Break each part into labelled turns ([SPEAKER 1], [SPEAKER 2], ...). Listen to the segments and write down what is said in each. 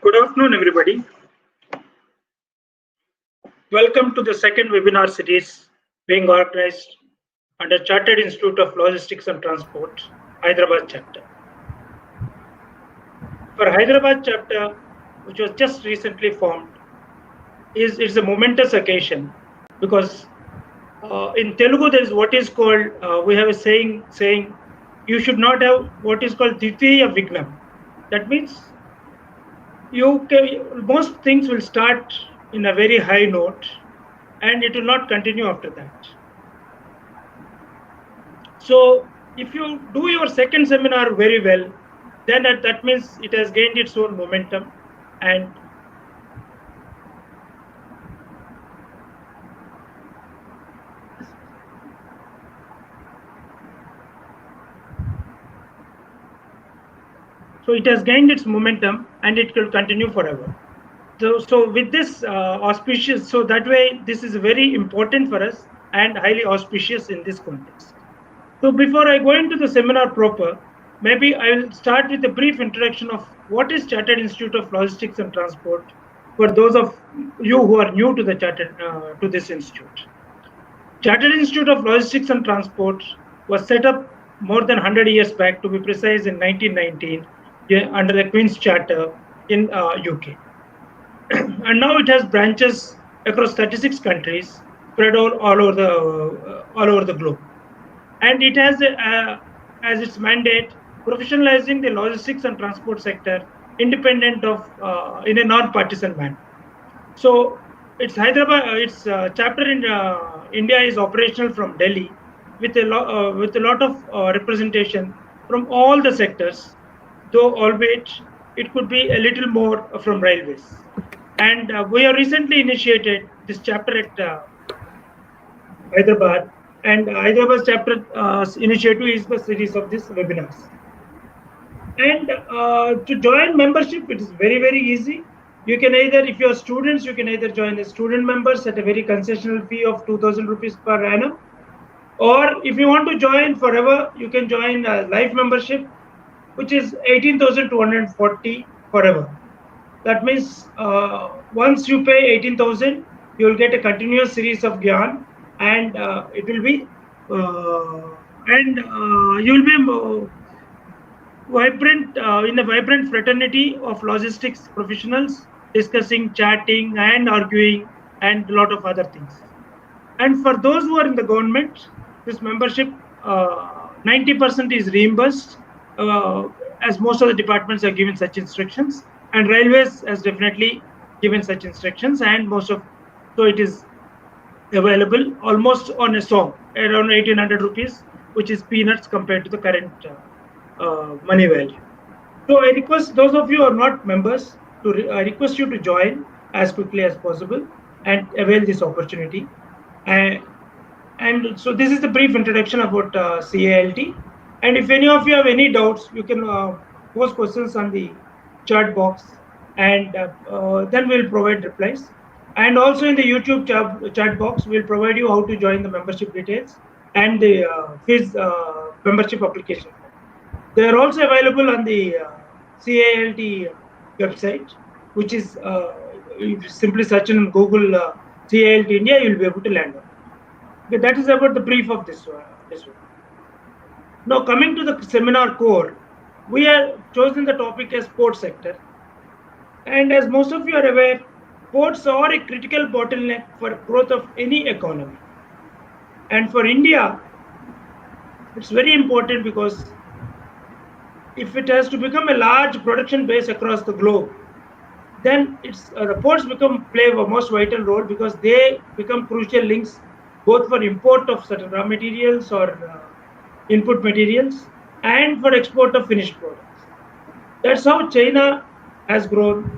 [SPEAKER 1] Good afternoon, everybody. Welcome to the second webinar series being organized under Chartered Institute of Logistics and Transport, Hyderabad chapter. For Hyderabad chapter, which was just recently formed, it's a momentous occasion because in Telugu there is what is called, we have a saying you should not have what is called Dvitiya Vignam. That means most things will start in a very high note and it will not continue after that. So if you do your second seminar very well, then that means it has gained its own momentum, and so it has gained its momentum and it will continue forever. So with this auspicious, so that way this is very important for us and highly auspicious in this context. So before I go into the seminar proper, maybe I will start with a brief introduction of what is Chartered Institute of Logistics and Transport for those of you who are new to the to this institute. Chartered Institute of Logistics and Transport was set up more than 100 years back, to be precise, in 1919 under the Queen's Charter in UK. And now it has branches across 36 countries spread all over the globe. And it has as its mandate professionalizing the logistics and transport sector independent of in a non-partisan manner. So its Hyderabad, its chapter in India is operational from Delhi with a lot of representation from all the sectors, though albeit it could be a little more from railways. And we have recently initiated this chapter at Hyderabad, and Hyderabad chapter initiative is the series of these webinars. And to join membership, it is very easy. You can either, if you are students, you can either join as student members at a very concessional fee of 2,000 rupees per annum, or if you want to join forever, you can join a life membership, which is 18,240 forever. That means once you pay 18,000, you will get a continuous series of Gyan, and it will be you will be vibrant in a vibrant fraternity of logistics professionals discussing, chatting, and arguing, and a lot of other things. And for those who are in the government, this membership 90% is reimbursed, as most of the departments are given such instructions, and railways has definitely given such instructions, and so it is available almost on a song around 1,800 rupees, which is peanuts compared to the current money value. So I request those of you who are not members I request you to join as quickly as possible and avail this opportunity. And so this is the brief introduction about CILT. And if any of you have any doubts, you can post questions on the chat box, and then we'll provide replies. And also in the YouTube chat box, we'll provide you how to join the membership details and the fees membership application. They are also available on the CILT website, which is if you simply search in Google CILT India, you'll be able to land on. Okay, that is about the brief of this one. Now coming to the seminar core, we have chosen the topic as port sector. And as most of you are aware, ports are a critical bottleneck for growth of any economy. And for India, it's very important because if it has to become a large production base across the globe, then the ports play a most vital role because they become crucial links both for import of certain raw materials or input materials and for export of finished products. That's how China has grown,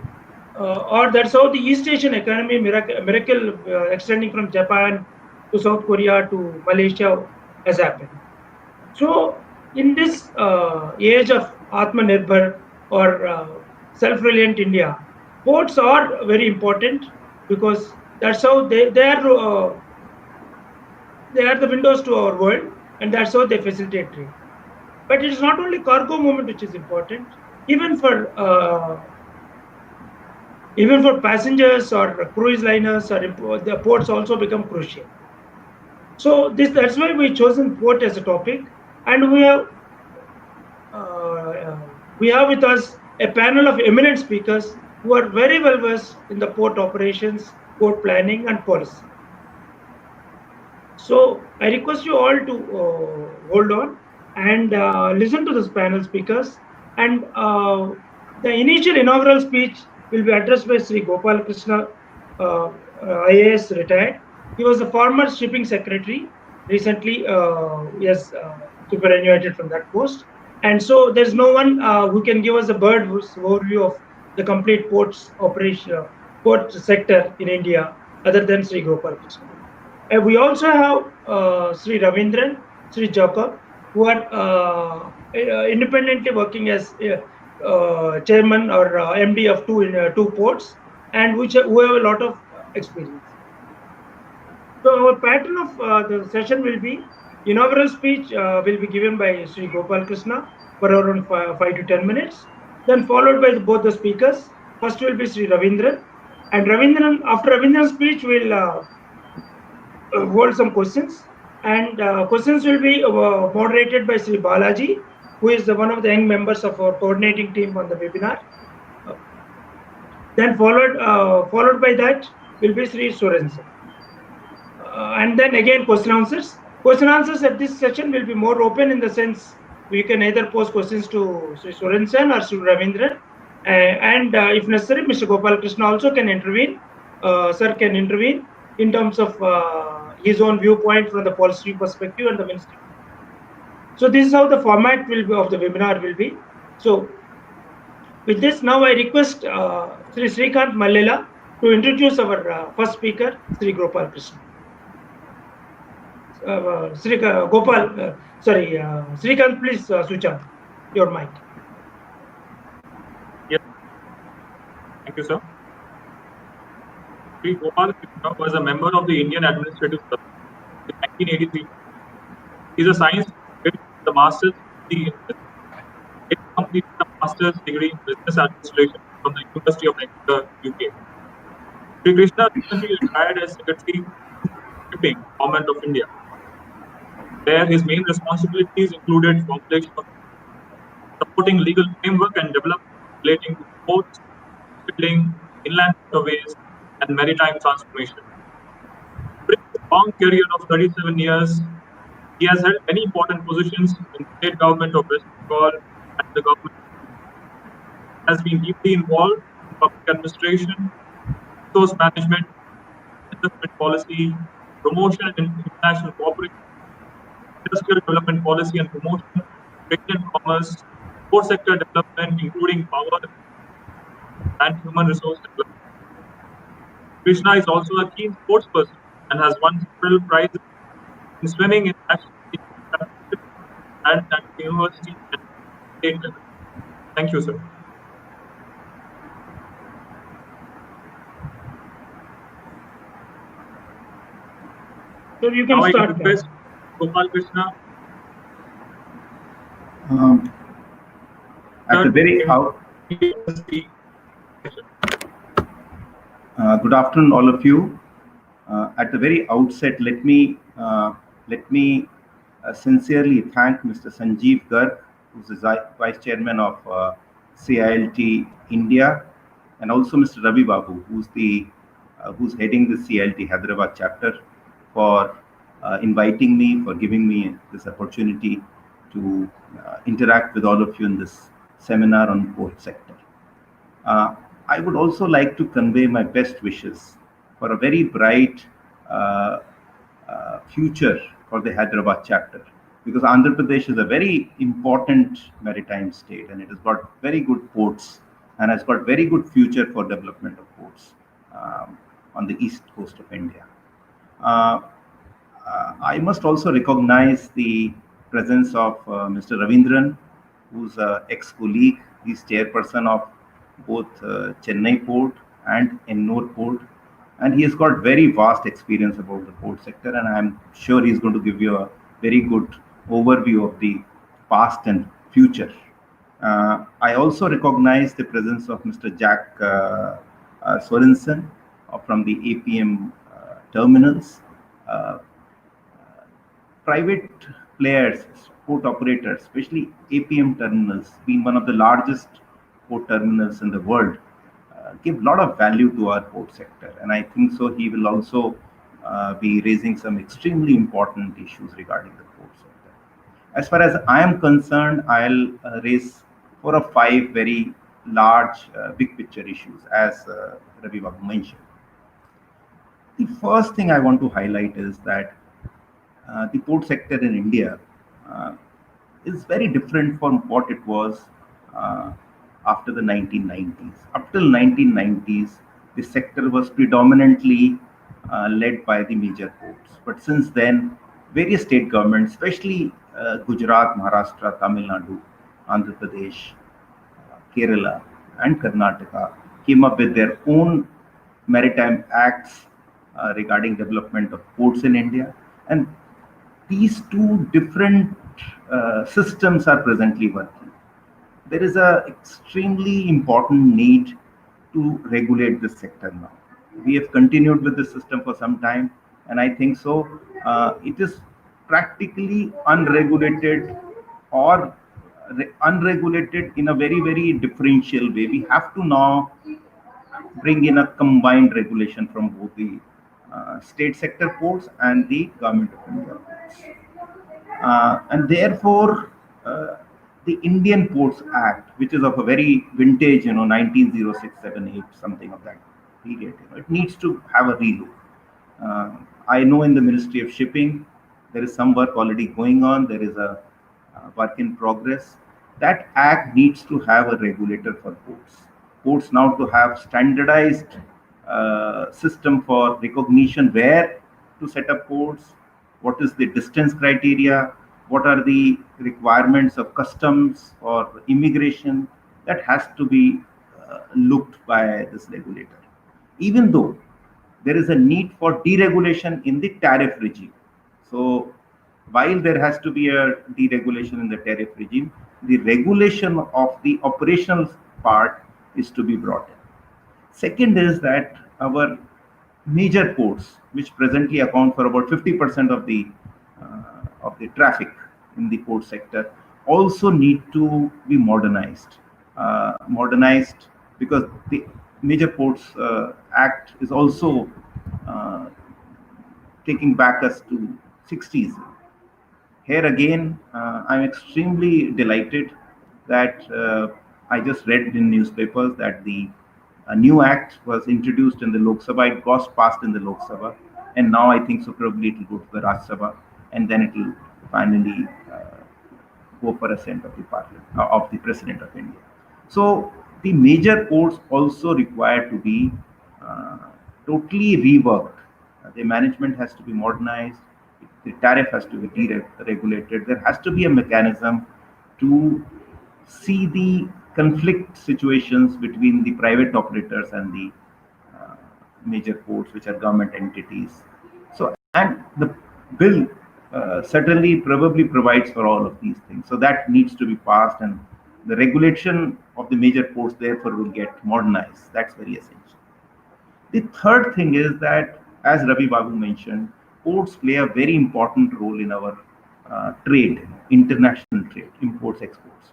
[SPEAKER 1] or that's how the East Asian economy miracle extending from Japan to South Korea to Malaysia has happened. So in this age of Atmanirbhar or self-reliant India, ports are very important because that's how they are the windows to our world, and that's how they facilitate trade. But it is not only cargo movement which is important. Even for Even for passengers or cruise liners or the ports also become crucial. So that's why we chosen port as a topic, and we have with us a panel of eminent speakers who are very well versed in the port operations, port planning, and policy. So I request you all to hold on and listen to this panel speakers. And the initial inaugural speech will be addressed by Sri Gopal Krishna, IAS retired. He was a former shipping secretary. Recently, he has superannuated from that post. And so there's no one who can give us a bird overview of the complete ports operation, port sector in India, other than Sri Gopal Krishna. And we also have Sri Ravindran, Sri Jacob, who are independently working as chairman or MD of two ports, and who have a lot of experience. So our pattern of the session will be inaugural speech will be given by Sri Gopal Krishna for around 5 to 10 minutes, then followed by both the speakers. First will be Sri Ravindran, and Ravindran after Ravindran's speech will hold some questions, and questions will be moderated by Sri Balaji, who is one of the young members of our coordinating team on the webinar. Then followed by that will be Sri Surensan. And then again question answers. Question answers at this session will be more open in the sense we can either pose questions to Sri Surensan or Sri Ravindran, and if necessary, Mr. Gopal Krishna also can intervene. Sir can intervene in terms of his own viewpoint from the policy perspective and the ministry. So this is how the format will be of the webinar will be. So with this, now I request Sri Srikanth Mallela to introduce our first speaker, Sri Gopal Krishna. Sri Gopal, Srikanth, please switch on your mic.
[SPEAKER 2] Yes. Thank you, sir. Sri Gopal Krishna was a member of the Indian Administrative Service in 1983. He is a science student with a master's degree in business. He completed a master's degree in business administration from the University of Exeter, UK. Sri Krishna recently retired as Secretary of Shipping, Government of India. There, his main responsibilities included formulation of supporting legal framework and development relating to ports, shipbuilding, inland waterways, and maritime transformation. During his long career of 37 years, he has held many important positions in the state government of West Bengal and the government. He has been deeply involved in public administration, resource management, investment policy, promotion and international cooperation, industrial development policy and promotion, trade and commerce, core sector development, including power and human resource development. Krishna is also a keen sports person and has won several prizes in swimming in national championships and at university and state level. Thank you, sir.
[SPEAKER 1] So you can
[SPEAKER 2] now
[SPEAKER 1] start.
[SPEAKER 2] I request Gopal Krishna.
[SPEAKER 3] At the very out. Good afternoon, all of you. At the very outset, let me sincerely thank Mr. Sanjeev Garg, who's the Vice Chairman of CILT India, and also Mr. Ravi Babu, who's heading the CILT Hyderabad chapter, for inviting me, for giving me this opportunity to interact with all of you in this seminar on port sector. I would also like to convey my best wishes for a very bright future for the Hyderabad chapter, because Andhra Pradesh is a very important maritime state and it has got very good ports and has got very good future for development of ports on the east coast of India. I must also recognize the presence of Mr. Ravindran, who's an ex-colleague. He's chairperson of both Chennai Port and Ennore Port, and he has got very vast experience about the port sector, and I'm sure he's going to give you a very good overview of the past and future. I also recognize the presence of Mr. Jack Sorensen from the APM terminals. Uh, Private players, port operators, especially APM terminals, being one of the largest port terminals in the world, give a lot of value to our port sector. And I think so he will also be raising some extremely important issues regarding the port sector. As far as I am concerned, I'll raise 4 or 5 very large, big picture issues, as Ravi Babu mentioned. The first thing I want to highlight is that the port sector in India uh, is very different from what it was uh, after the 1990s. Up till 1990s, the sector was predominantly led by the major ports. But since then, various state governments, especially Gujarat, Maharashtra, Tamil Nadu, Andhra Pradesh, Kerala, and Karnataka, came up with their own maritime acts regarding development of ports in India. And these two different systems are presently working. There is a extremely important need to regulate this sector now. We have continued with the system for some time, and I think so. It is practically unregulated or unregulated in a very, very differential way. We have to now bring in a combined regulation from both the state sector ports and the government of India ports. And therefore, the Indian Ports Act, which is of a very vintage, 1906, 7, 8, something of that period, it needs to have a relook. Uh, I know in the Ministry of Shipping, there is some work already going on. There is a work in progress. That act needs to have a regulator for ports. Ports now to have standardized system for recognition where to set up ports, what is the distance criteria, what are the requirements of customs or immigration. That has to be looked by this regulator. Even though there is a need for deregulation in the tariff regime. So while there has to be a deregulation in the tariff regime, the regulation of the operational part is to be brought in. Second is that our major ports, which presently account for about 50% of the traffic in the port sector, also need to be modernized. Modernized because the Major Ports Act is also uh, taking back us to 60s. Here again, I'm extremely delighted that I just read in newspapers that the a new act was introduced in the Lok Sabha. It got passed in the Lok Sabha, and now I think so probably it will go to the Rajya Sabha, and then it will finally go for assent of the Parliament of the President of India. So the major ports also require to be uh, totally reworked. The management has to be modernized. The tariff has to be deregulated. There has to be a mechanism to see the conflict situations between the private operators and the uh, major ports, which are government entities. So, and the bill certainly probably provides for all of these things. So that needs to be passed, and the regulation of the major ports therefore will get modernized. That's very essential. The third thing is that, as Ravi Babu mentioned, ports play a very important role in our trade, international trade, imports, exports.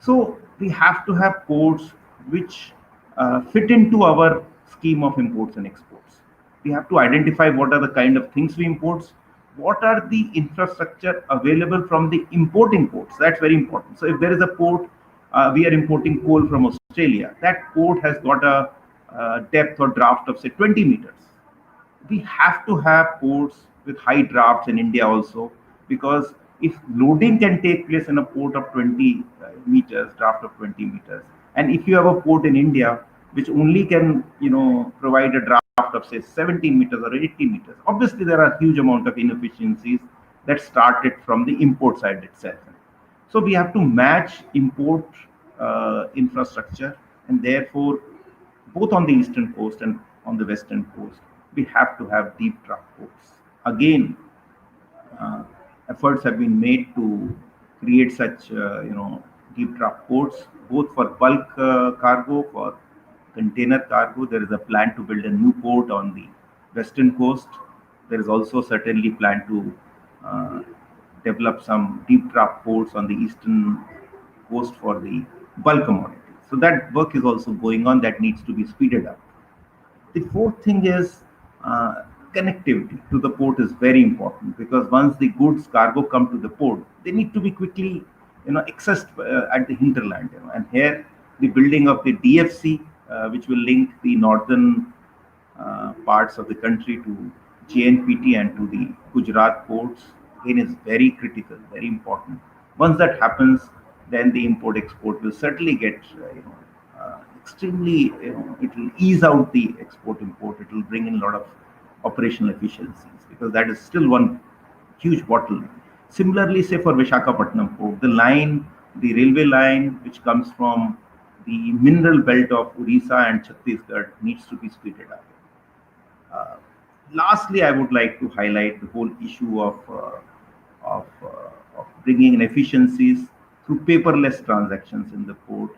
[SPEAKER 3] So we have to have ports which fit into our scheme of imports and exports. We have to identify what are the kind of things we import, what are the infrastructure available from the importing ports. That's very important. So if there is a port, we are importing coal from Australia. That port has got a depth or draft of say 20 meters. We have to have ports with high drafts in India also, because if loading can take place in a port of 20 meters, draft of 20 meters, and if you have a port in India which only can provide a draft of say 17 meters or 80 meters, obviously there are huge amount of inefficiencies that started from the import side itself. So we have to match import infrastructure, and therefore both on the eastern coast and on the western coast, we have to have deep draft ports. Again, uh, efforts have been made to create such deep draft ports, both for bulk cargo, for container cargo. There is a plan to build a new port on the western coast. There is also certainly plan to develop some deep draft ports on the eastern coast for the bulk commodities. So that work is also going on, that needs to be speeded up. The fourth thing is connectivity to the port is very important, because once the goods cargo come to the port, they need to be quickly accessed at the hinterland. And here the building of the DFC, which will link the northern parts of the country to JNPT and to the Gujarat ports, again is very critical, very important. Once that happens, then the import export will certainly get extremely, it will ease out the export import. It will bring in a lot of operational efficiencies, because that is still one huge bottleneck. Similarly, say for Vishakhapatnam port, the railway line which comes from the mineral belt of Orissa and Chhattisgarh needs to be speeded up. Lastly, I would like to highlight the whole issue of, bringing in efficiencies through paperless transactions in the port.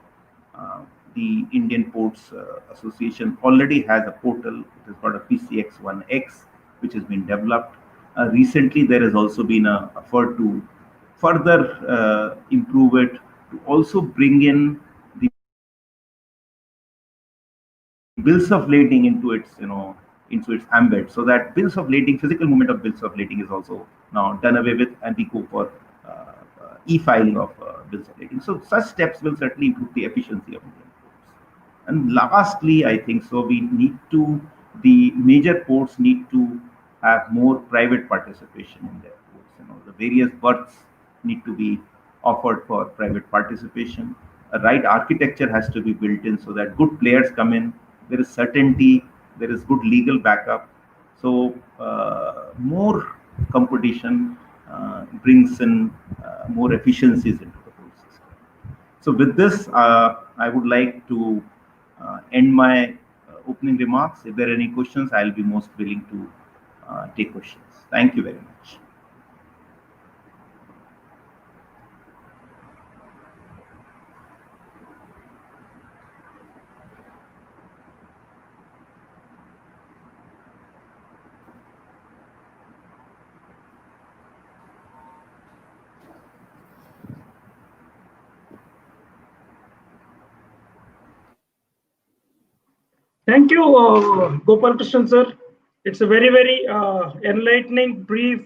[SPEAKER 3] The Indian Ports Association already has a portal. It has got a PCX1X, which has been developed. Recently, there has also been an effort to further improve it, to also bring in the bills of lading into its ambit, so that bills of lading, physical movement of bills of lading is also now done away with, and we go for e-filing of bills of lading. So such steps will certainly improve the efficiency of Indian ports. And lastly, I think so the major ports need to have more private participation in their ports. The various berths need to be offered for private participation. A right architecture has to be built in, so that good players come in. There is certainty, there is good legal backup. So more competition brings in more efficiencies into the whole system. So with this, I would like to end my opening remarks. If there are any questions, I'll be most willing to take questions. Thank you very much.
[SPEAKER 1] Thank you, Gopal Krishnan sir. It's a very, very enlightening, brief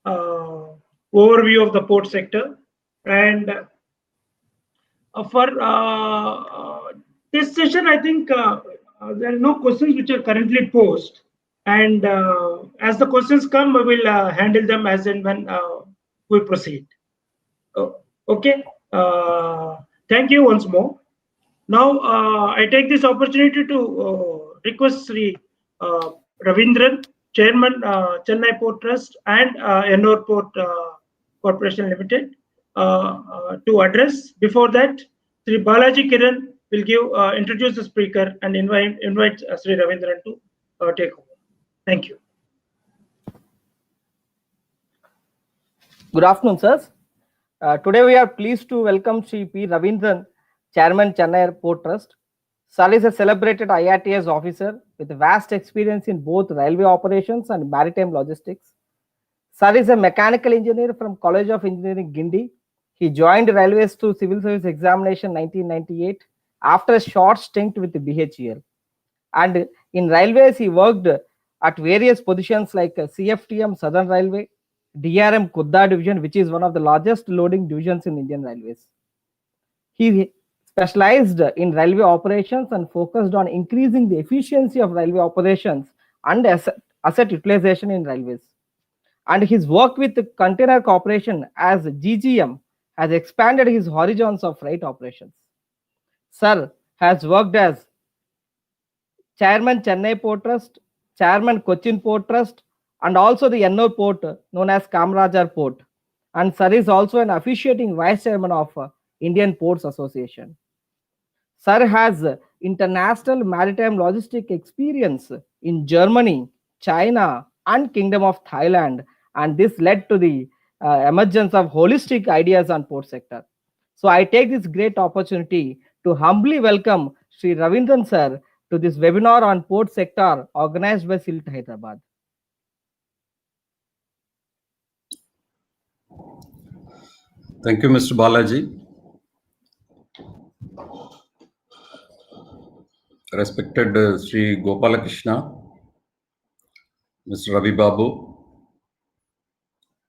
[SPEAKER 1] overview of the port sector. And for this session, I think there are no questions which are currently posed. And as the questions come, we will handle them as and when we proceed. Okay. Thank you once more. Now, I take this opportunity to request Sri Ravindran, Chairman, Chennai Port Trust and Ennore Port Corporation Limited, to address. Before that, Sri Balaji Kiran will introduce the speaker and invite Sri Ravindran to take over. Thank you.
[SPEAKER 4] Good afternoon, sirs. Today we are pleased to welcome Sri P. Ravindran, Chairman, Chennai Port Trust. Sir is a celebrated IRTS officer with vast experience in both railway operations and maritime logistics. Sir is a mechanical engineer from College of Engineering, Guindy. He joined railways through Civil Service Examination 1998 after a short stint with the BHEL. And in railways, he worked at various positions like CFTM Southern Railway, DRM Kudda Division, which is one of the largest loading divisions in Indian Railways. He specialized in railway operations and focused on increasing the efficiency of railway operations and asset utilization in railways. And his work with the Container Corporation as GGM has expanded his horizons of freight operations. Sir has worked as Chairman, Chennai Port Trust, Chairman, Cochin Port Trust, and also the Ennore Port, known as Kamarajar Port. And Sir is also an officiating Vice Chairman of Indian Ports Association. Sir has international maritime logistic experience in Germany, China, and Kingdom of Thailand, and this led to the emergence of holistic ideas on port sector. So I take this great opportunity to humbly welcome Sri Ravindran sir to this webinar on port sector organized by CILT Hyderabad.
[SPEAKER 5] Thank you, Mr. Balaji. Respected Sri Gopalakrishna, Mr. Ravi Babu,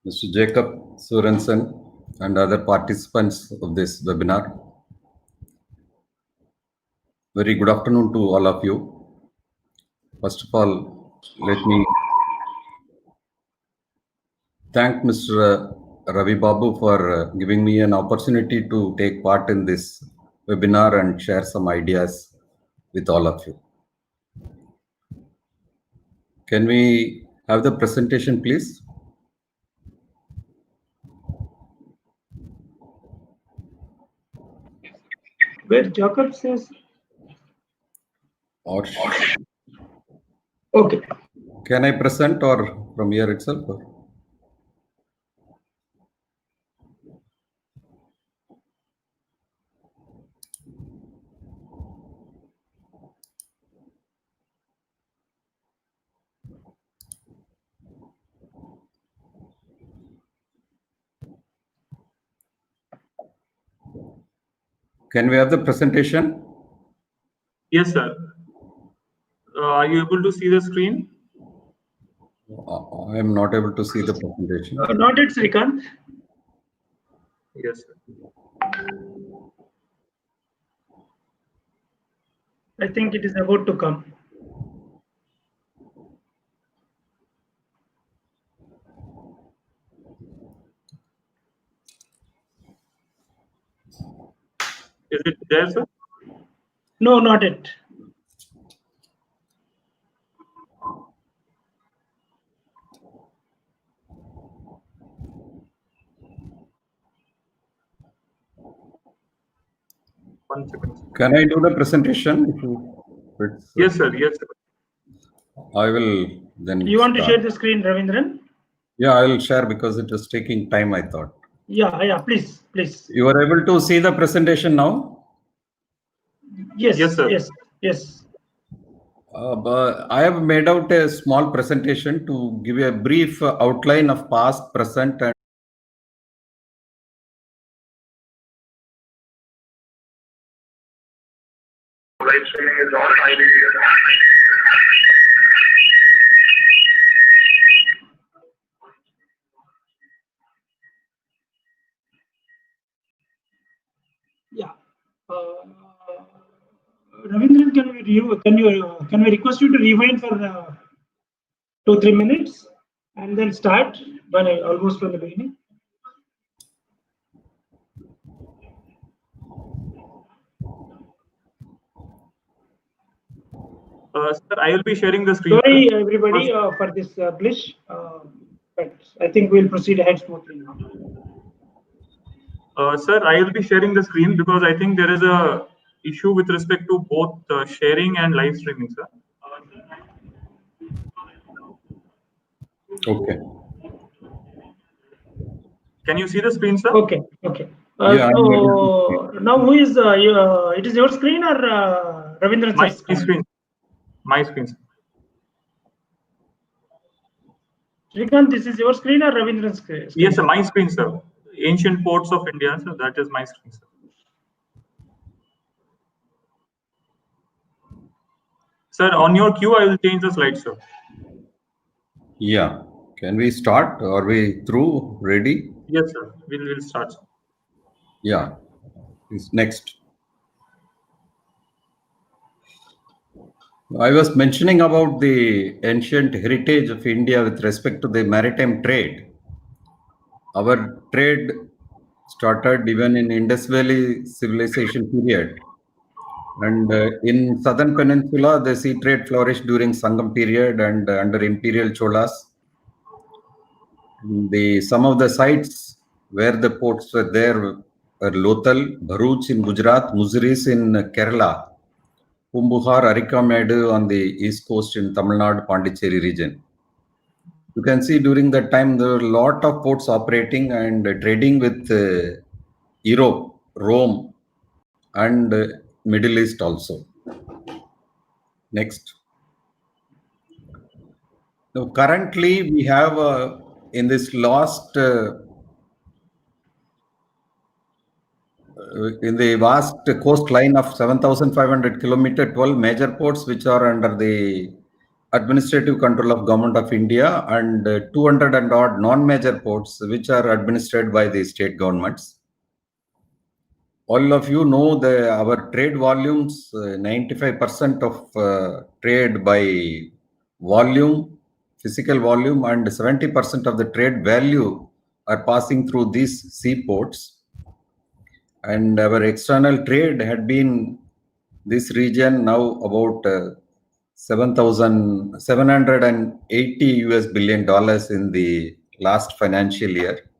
[SPEAKER 5] Mr. Jacob Sorensen, and other participants of this webinar. Very good afternoon to all of you. First of all, let me thank Mr. Ravi Babu for giving me an opportunity to take part in this webinar and share some ideas with all of you. Can we have the presentation, please?
[SPEAKER 1] Where Jacob says.
[SPEAKER 5] Or
[SPEAKER 1] Okay.
[SPEAKER 5] can I present or from here itself? Or? Can we have the presentation?
[SPEAKER 2] Yes, sir. Are you able to see the screen?
[SPEAKER 5] I am not able to see the presentation.
[SPEAKER 1] Not yet, Srikant.
[SPEAKER 2] Yes, sir.
[SPEAKER 1] I think it is about to come.
[SPEAKER 2] Is it there, sir?
[SPEAKER 1] No, not yet.
[SPEAKER 2] One second.
[SPEAKER 5] Can I do the presentation?
[SPEAKER 2] Yes, sir. Yes, sir.
[SPEAKER 5] I will then.
[SPEAKER 1] You want to share the screen, Ravindran?
[SPEAKER 5] Yeah, I will share because it was taking time, I thought.
[SPEAKER 1] Yeah, please.
[SPEAKER 5] You are able to see the presentation now?
[SPEAKER 1] Yes,
[SPEAKER 2] yes, sir.
[SPEAKER 1] Yes.
[SPEAKER 5] But I have made out a small presentation to give you a brief outline of past, present, and
[SPEAKER 6] live streaming is on.
[SPEAKER 1] Yeah. Ravindran, can we request you to rewind for 2-3 minutes and then start almost from the beginning?
[SPEAKER 2] Sir, I will be sharing the screen.
[SPEAKER 1] Sorry, everybody, for this glitch, but I think we'll proceed ahead smoothly now.
[SPEAKER 2] Sir, I will be sharing the screen because I think there is a issue with respect to both sharing and live streaming, sir.
[SPEAKER 5] okay.
[SPEAKER 2] Can you see the screen, sir?
[SPEAKER 1] Okay.
[SPEAKER 5] Yeah,
[SPEAKER 1] so now who is it is your screen or Ravindran's
[SPEAKER 2] My
[SPEAKER 1] screen?
[SPEAKER 2] screen. My screen, sir.
[SPEAKER 1] Srikant, this is your screen or Ravindran's screen?
[SPEAKER 2] Yes, sir. My screen, sir. Ancient ports of India, sir. That is my screen, sir. Sir, on your cue, I will change the slide, sir.
[SPEAKER 5] Yeah. Can we start? Are we through? Ready?
[SPEAKER 2] Yes, sir. We'll start, sir.
[SPEAKER 5] Yeah. Next. I was mentioning about the ancient heritage of India with respect to the maritime trade. Our trade started even in Indus Valley civilization period. And in southern peninsula, the sea trade flourished during Sangam period and under imperial Cholas. Some of the sites where the ports were there were Lothal, Bharuch in Gujarat, Muziris in Kerala, Pumbuhar, Arikamedu on the east coast in Tamil Nadu, Pondicherry region. You can see during that time there were a lot of ports operating and trading with Europe, Rome, and Middle East also. Next. Now, currently, we have in this last in the vast coastline of 7,500 kilometer, 12 major ports which are under the administrative control of Government of India, and 200 and odd non-major ports which are administered by the state governments. All of you know our trade volumes, 95% of trade by volume, physical volume, and 70% of the trade value are passing through these seaports. And our external trade had been this region now about $780 billion in the last financial year.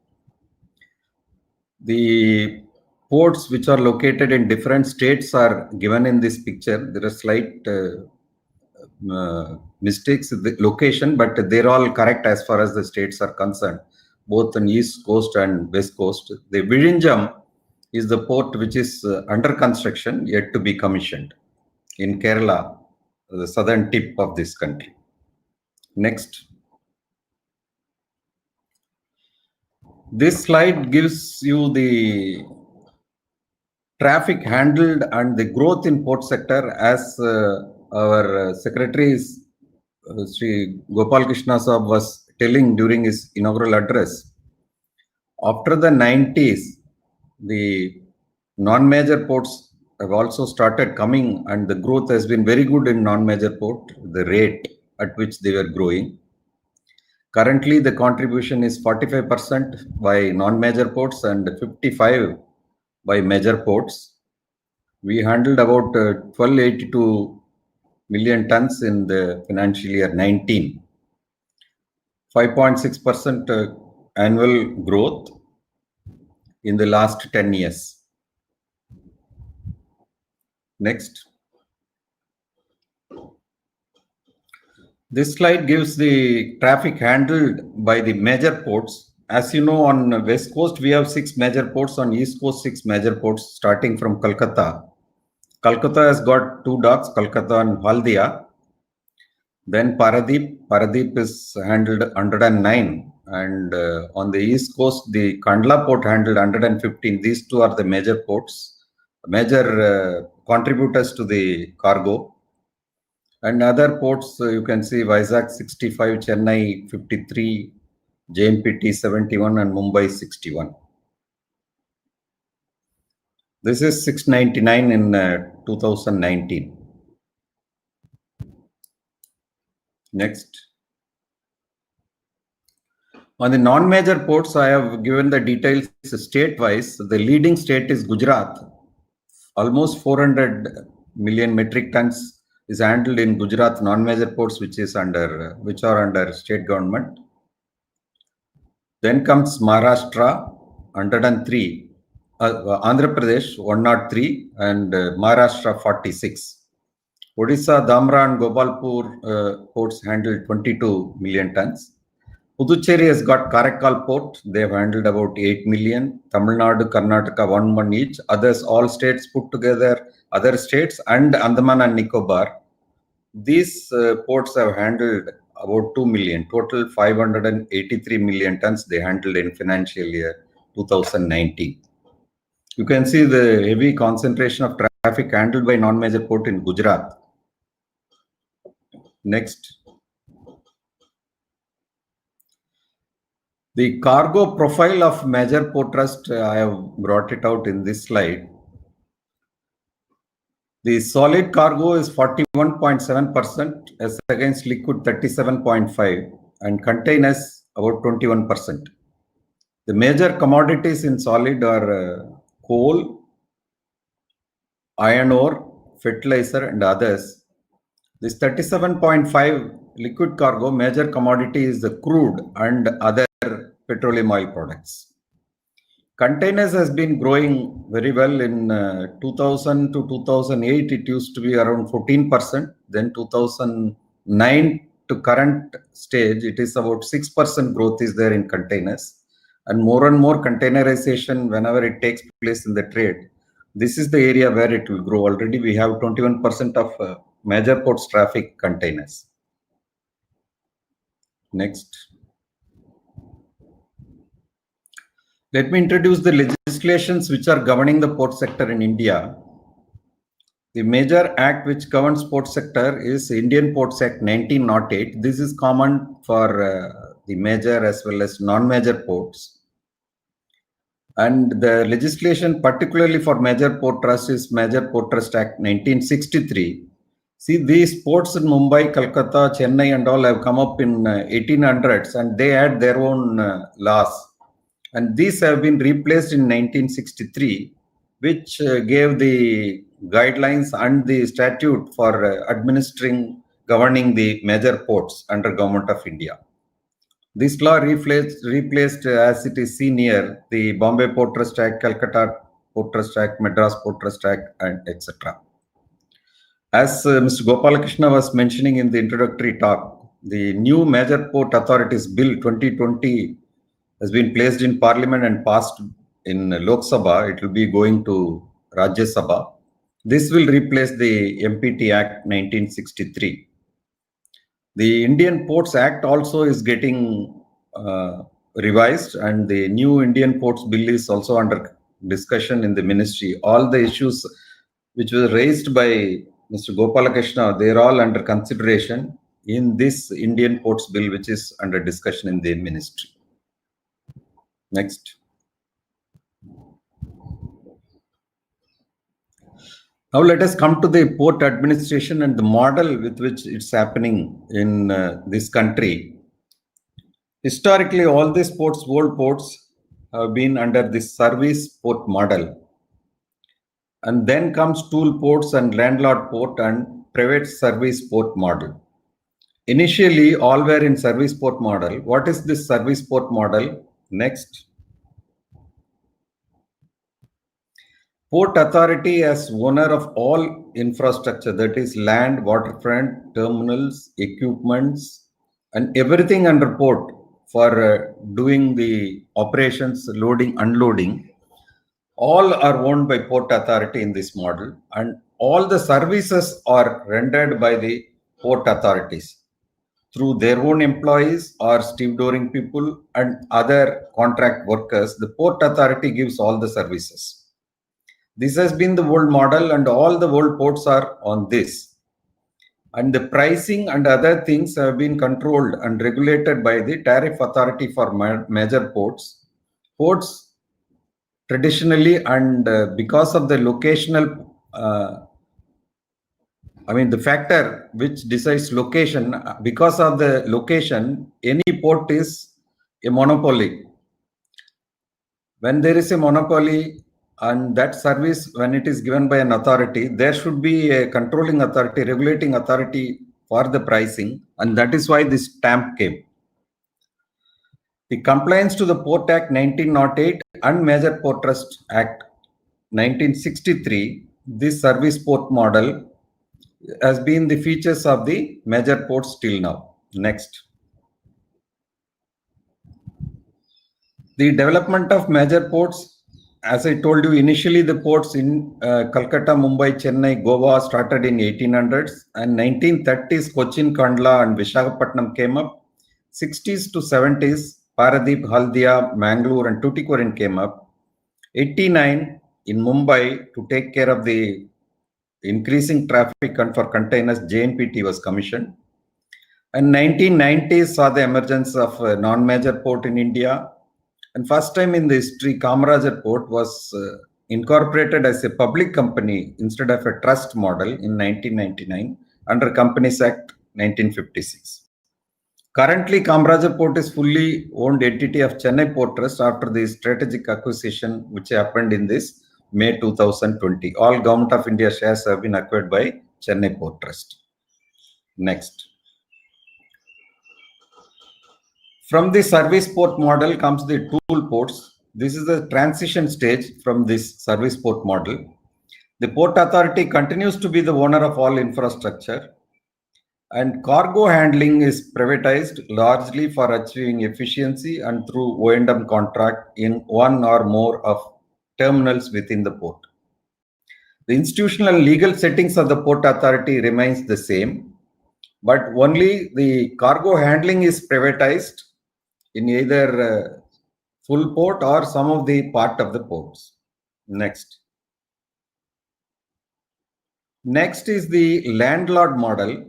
[SPEAKER 5] The ports which are located in different states are given in this picture. There are slight mistakes in the location, but they're all correct as far as the states are concerned, both on East Coast and West Coast. The Virinjam is the port which is under construction, yet to be commissioned in Kerala, the southern tip of this country. Next. This slide gives you the traffic handled and the growth in port sector as our Secretary Sri Gopal Krishna Saab was telling during his inaugural address. After the 90s, the non-major ports have also started coming, and the growth has been very good in non-major port, the rate at which they were growing. Currently, the contribution is 45% by non-major ports and 55% by major ports. We handled about 1282 million tons in the financial year 19. 5.6% annual growth in the last 10 years. Next. This slide gives the traffic handled by the major ports. As you know, on West Coast, we have 6 major ports. On East Coast, 6 major ports, starting from Calcutta. Calcutta has got 2 docks, Calcutta and Haldia. Then Paradeep. Paradeep is handled 109. And on the East Coast, the Kandla port handled 115. These 2 are the major ports, major contributors to the cargo. And other ports, you can see Vizag 65, Chennai 53, JNPT 71, and Mumbai 61. This is 699 in 2019. Next. On the non-major ports, I have given the details state-wise. The leading state is Gujarat. Almost 400 million metric tons is handled in Gujarat non-major ports, which are under state government. Then comes Maharashtra, 103, Andhra Pradesh, 103, and Maharashtra, 46. Odisha, Dhamra, and Gopalpur ports handled 22 million tons. Puducherry has got Karaikal port. They have handled about 8 million. Tamil Nadu, Karnataka, 1 each. Others, all states put together, other states and Andaman and Nicobar. These ports have handled about 2 million. Total 583 million tons they handled in financial year 2019. You can see the heavy concentration of traffic handled by non-major port in Gujarat. Next. The cargo profile of major port trust, I have brought it out in this slide. The solid cargo is 41.7% as against liquid 37.5%, and containers about 21%. The major commodities in solid are coal, iron ore, fertilizer, and others. This 37.5 liquid cargo, major commodity is the crude and other petroleum oil products. Containers has been growing very well. In 2000 to 2008, it used to be around 14%. Then 2009 to current stage, it is about 6% growth is there in containers. And more containerization, whenever it takes place in the trade, This is the area where it will grow. Already we have 21% of major ports traffic containers. Next. Let me introduce the legislations which are governing the port sector in India. The major act which governs port sector is Indian Ports Act 1908. This is common for the major as well as non-major ports. And the legislation particularly for major port trust is Major Port Trust Act 1963. See, these ports in Mumbai, Calcutta, Chennai and all have come up in 1800s and they had their own laws. And these have been replaced in 1963, which gave the guidelines and the statute for governing the major ports under Government of India. This law replaced as it is seen here, the Bombay Port Trust Act, Calcutta Port Trust Act, Madras Port Trust Act, and etc. As Mr. Gopalakrishna was mentioning in the introductory talk, the new Major Port Authorities Bill 2020 has been placed in Parliament and passed in Lok Sabha. It will be going to Rajya Sabha. This will replace the MPT Act 1963. The Indian Ports Act also is getting revised, and the new Indian Ports Bill is also under discussion in the ministry. All the issues which were raised by Mr. Gopalakrishna, they are all under consideration in this Indian Ports Bill, which is under discussion in the ministry. Next. Now let us come to the port administration and the model with which it's happening in this country. Historically, all these ports, world ports, have been under this service port model. And then comes tool ports and landlord port and private service port model. Initially, all were in service port model. What is this service port model? Next. Port Authority as owner of all infrastructure, that is land, waterfront, terminals, equipments, and everything under port for doing the operations, loading, unloading, all are owned by Port Authority in this model, and all the services are rendered by the port authorities through their own employees or stevedoring people and other contract workers. The Port Authority gives all the services. This has been the world model and all the world ports are on this. And the pricing and other things have been controlled and regulated by the tariff authority for major ports. Ports traditionally and because of the locational, the factor which decides location, because of the location, any port is a monopoly. When there is a monopoly, and that service, when it is given by an authority, there should be a controlling authority, regulating authority for the pricing, and that is why this stamp came. The compliance to the Port Act 1908 and Major Port Trust Act 1963, this service port model has been the features of the major ports till now. Next. The development of major ports. As I told you, initially the ports in Calcutta, Mumbai, Chennai, Goa started in 1800s, and 1930s Cochin, Kandla and Visakhapatnam came up. 60s to 70s Paradip, Haldia, Mangalore and Tuticorin came up. 89 in Mumbai, to take care of the increasing traffic and for containers, JNPT was commissioned. And 1990s saw the emergence of a non-major port in India. And first time in the history, Kamarajar Port was incorporated as a public company instead of a trust model in 1999 under Companies Act 1956. Currently, Kamarajar Port is fully owned entity of Chennai Port Trust after the strategic acquisition which happened in this May 2020. All Government of India shares have been acquired by Chennai Port Trust. Next. From the service port model comes the tool ports. This is the transition stage from this service port model. The Port Authority continues to be the owner of all infrastructure, and cargo handling is privatized largely for achieving efficiency and through O&M contract in one or more of terminals within the port. The institutional legal settings of the Port Authority remains the same, but only the cargo handling is privatized in either full port or some of the part of the ports. Next. Next is the landlord model.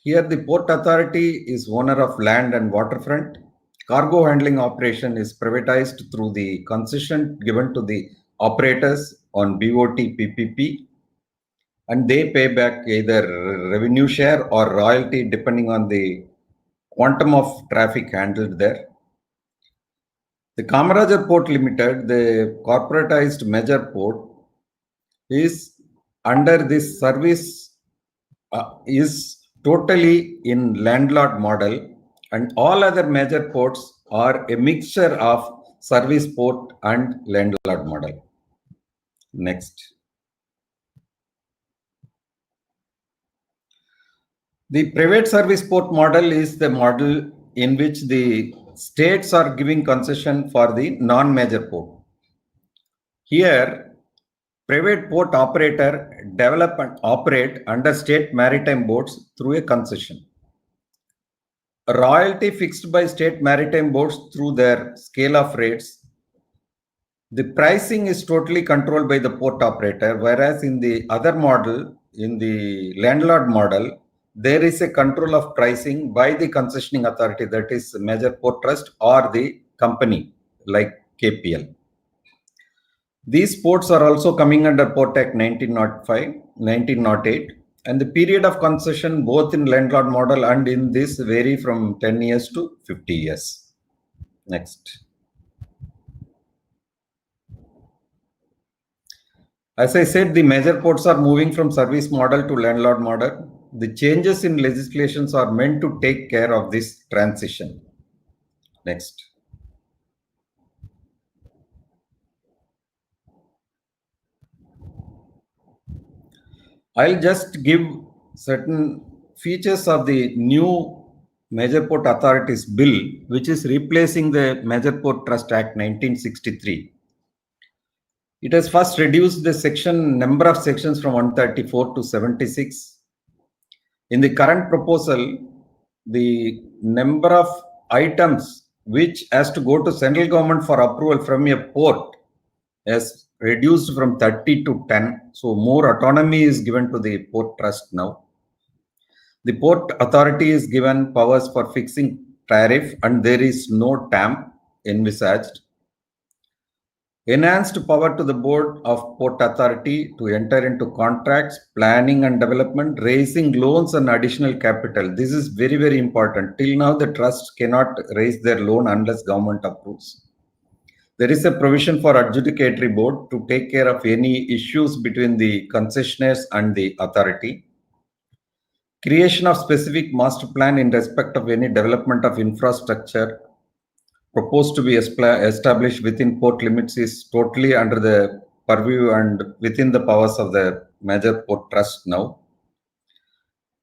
[SPEAKER 5] Here the Port Authority is owner of land and waterfront. Cargo handling operation is privatized through the concession given to the operators on BOT PPP, and they pay back either revenue share or royalty depending on the quantum of traffic handled there. The Kamarajar Port Limited, the corporatized major port, is under this service is totally in landlord model, and all other major ports are a mixture of service port and landlord model. Next. The private service port model is the model in which the states are giving concession for the non-major port. Here, private port operator develop and operate under state maritime boards through a concession. A royalty fixed by state maritime boards through their scale of rates. The pricing is totally controlled by the port operator, whereas in the other model, in the landlord model, there is a control of pricing by the concessioning authority, that is major port trust or the company like KPL. These ports are also coming under Port Act 1905, 1908, and the period of concession both in landlord model and in this vary from 10 years to 50 years. Next. As I said, the major ports are moving from service model to landlord model. The changes in legislations are meant to take care of this transition. Next. I'll just give certain features of the new Major Port Authorities Bill, which is replacing the Major Port Trust Act 1963. It has first reduced the number of sections from 134 to 76. In the current proposal, the number of items which has to go to central government for approval from a port has reduced from 30 to 10. So more autonomy is given to the port trust now. The port authority is given powers for fixing tariff and there is no TAM envisaged. Enhanced power to the board of port authority to enter into contracts, planning and development, raising loans and additional capital. This is very, very important. Till now, the trust cannot raise their loan unless government approves. There is a provision for adjudicatory board to take care of any issues between the concessionaires and the authority. Creation of specific master plan in respect of any development of infrastructure proposed to be established within port limits is totally under the purview and within the powers of the major port trust now.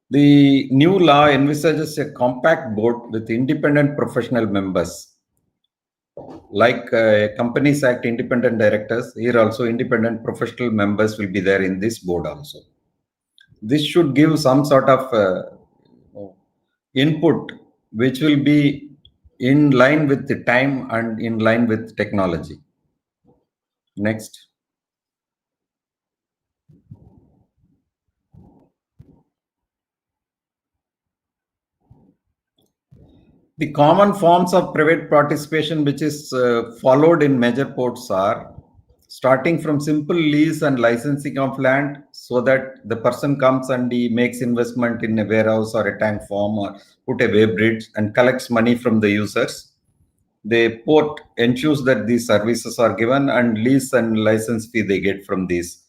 [SPEAKER 5] The new law envisages a compact board with independent professional members. Like Companies Act independent directors, here also independent professional members will be there in this board also. This should give some sort of input which will be in line with the time and in line with technology. Next. The common forms of private participation which is followed in major ports are starting from simple lease and licensing of land, so that the person comes and he makes investment in a warehouse or a tank farm or put a weighbridge and collects money from the users. The port ensures that these services are given and lease and license fee they get from these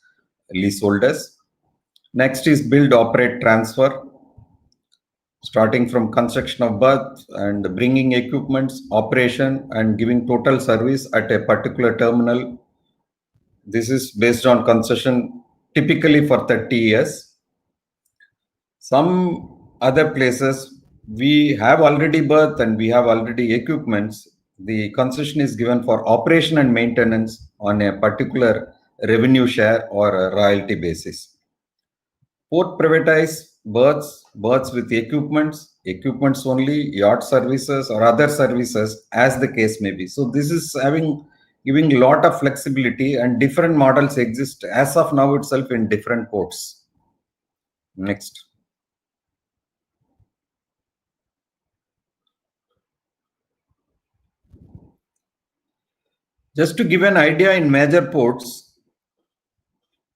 [SPEAKER 5] leaseholders. Next is build, operate, transfer. Starting from construction of berth and bringing equipments, operation and giving total service at a particular terminal. This is based on concession typically for 30 years. Some other places we have already berth and we have already equipments. The concession is given for operation and maintenance on a particular revenue share or a royalty basis. Port privatize berths with equipments only, yacht services or other services as the case may be. So this is giving a lot of flexibility, and different models exist as of now itself in different ports. Next. Just to give an idea, in major ports,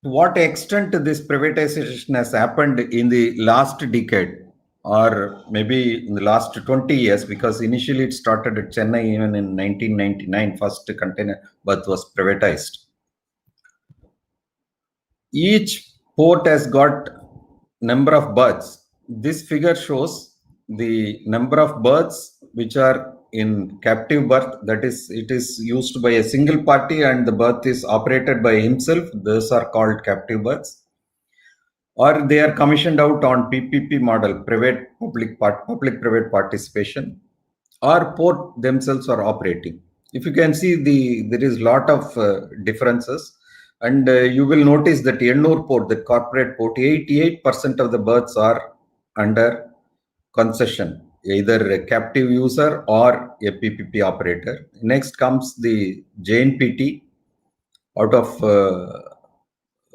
[SPEAKER 5] to what extent this privatization has happened in the last decade, or maybe in the last 20 years, because initially it started at Chennai. Even in 1999, first container berth was privatized. Each port has got number of berths. This figure shows the number of berths which are in captive berth, that is, it is used by a single party and the berth is operated by himself. Those are called captive berths. Or they are commissioned out on PPP model, public-private participation, or port themselves are operating. If you can see, there is a lot of differences, and you will notice that Ennur port, the corporate port, 88% of the berths are under concession, either a captive user or a PPP operator. Next comes the JNPT. Out of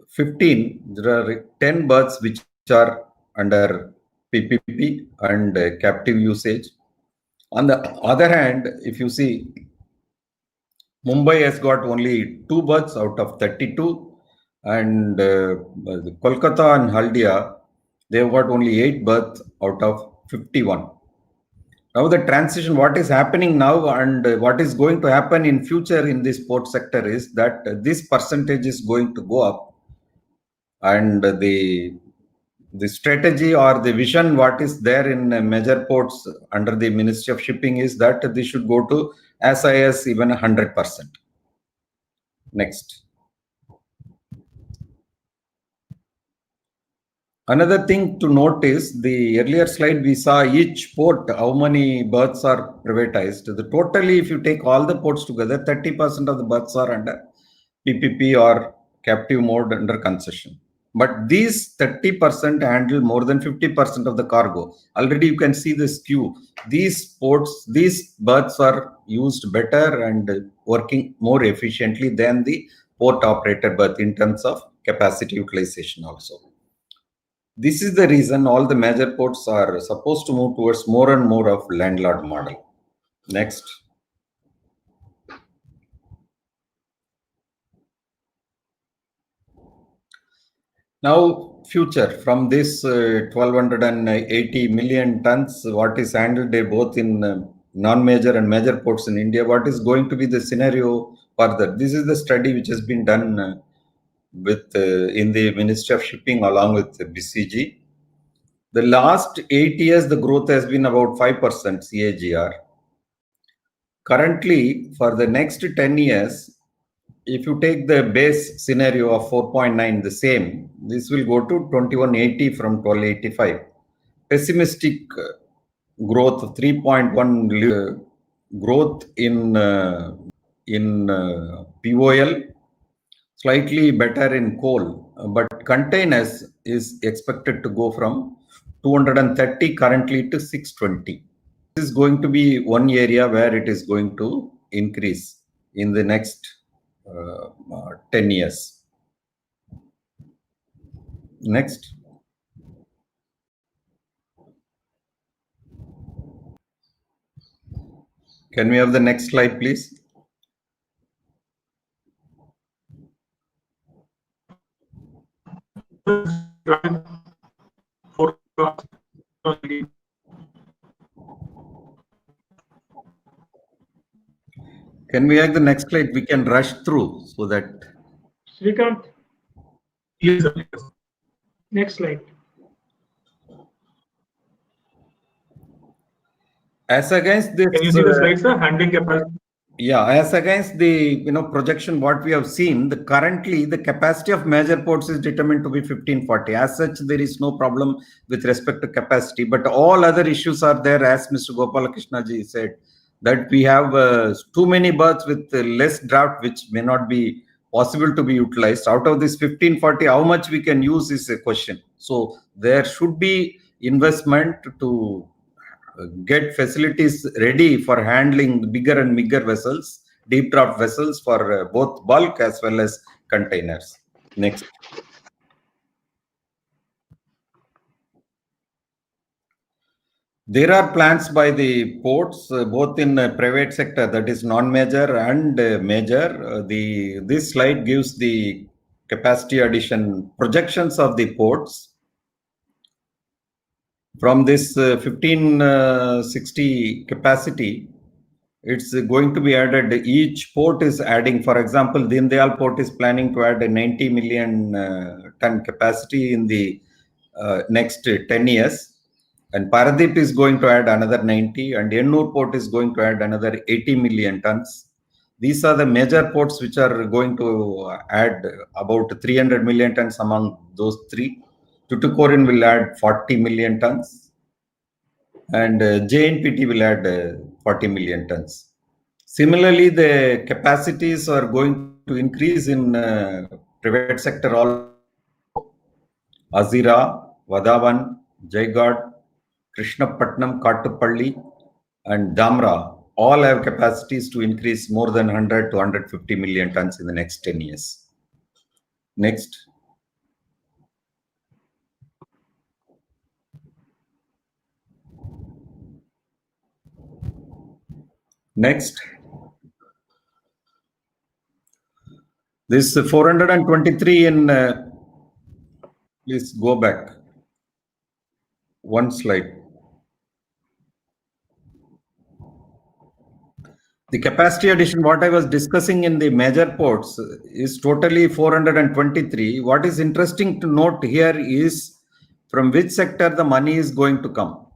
[SPEAKER 5] 15, there are 10 berths which are under PPP and captive usage. On the other hand, if you see, Mumbai has got only 2 berths out of 32, and Kolkata and Haldia, they've got only 8 berths out of 51. Now the transition, what is happening now and what is going to happen in future in this port sector is that this percentage is going to go up, and the strategy or the vision what is there in major ports under the Ministry of Shipping is that they should go to as high as even 100%. Next. Another thing to note is, the earlier slide we saw each port, how many berths are privatized. The totally, if you take all the ports together, 30% of the berths are under PPP or captive mode under concession. But these 30% handle more than 50% of the cargo. Already you can see the skew. These ports, these berths are used better and working more efficiently than the port operator berth in terms of capacity utilization also. This is the reason all the major ports are supposed to move towards more and more of landlord model. Next. Now, future from this 1280 million tons, what is handled both in non-major and major ports in India, what is going to be the scenario further? This is the study which has been done with in the Ministry of Shipping along with BCG. The last 8 years, the growth has been about 5% CAGR. Currently, for the next 10 years, if you take the base scenario of 4.9, the same, this will go to 2180 from 1285. Pessimistic growth of 3.1 growth in POL, slightly better in coal, but containers is expected to go from 230 currently to 620. This is going to be one area where it is going to increase in the next 10 years. Next. Can we have the next slide, please? Can we have the next slide? We can rush through so that.
[SPEAKER 1] Srikanth,
[SPEAKER 2] Yes, sir.
[SPEAKER 1] next slide.
[SPEAKER 5] As against this,
[SPEAKER 2] Can you see the slides, sir? Handling capacity.
[SPEAKER 5] Yeah, as against the projection what we have seen, currentli the capacity of major ports is determined to be 1540. As such, there is no problem with respect to capacity, but all other issues are there, as Mr. Gopalakrishna ji said, that we have too many berths with less draft, which may not be possible to be utilized. Out of this 1540, how much we can use is a question. So there should be investment to get facilities ready for handling bigger and bigger vessels, deep draft vessels for both bulk as well as containers. Next. There are plans by the ports, both in private sector, that is non-major and major. This slide gives the capacity addition projections of the ports. From this 1560 capacity, it's going to be added. Each port is adding, for example, Dindayal port is planning to add a 90 million ton capacity in the next 10 years. And Paradip is going to add another 90, and Ennur port is going to add another 80 million tons. These are the major ports which are going to add about 300 million tons among those three. Tuticorin will add 40 million tons, and JNPT will add 40 million tons. Similarly, the capacities are going to increase in private sector also. Azira, Vadavan, Jaigarh, Krishnapatnam, Kattupalli, and Dhamra all have capacities to increase more than 100 to 150 million tons in the next 10 years. Next. Next. This 423 in, please go back. One slide. The capacity addition, what I was discussing in the major ports, is totally 423. What is interesting to note here is from which sector the money is going to come.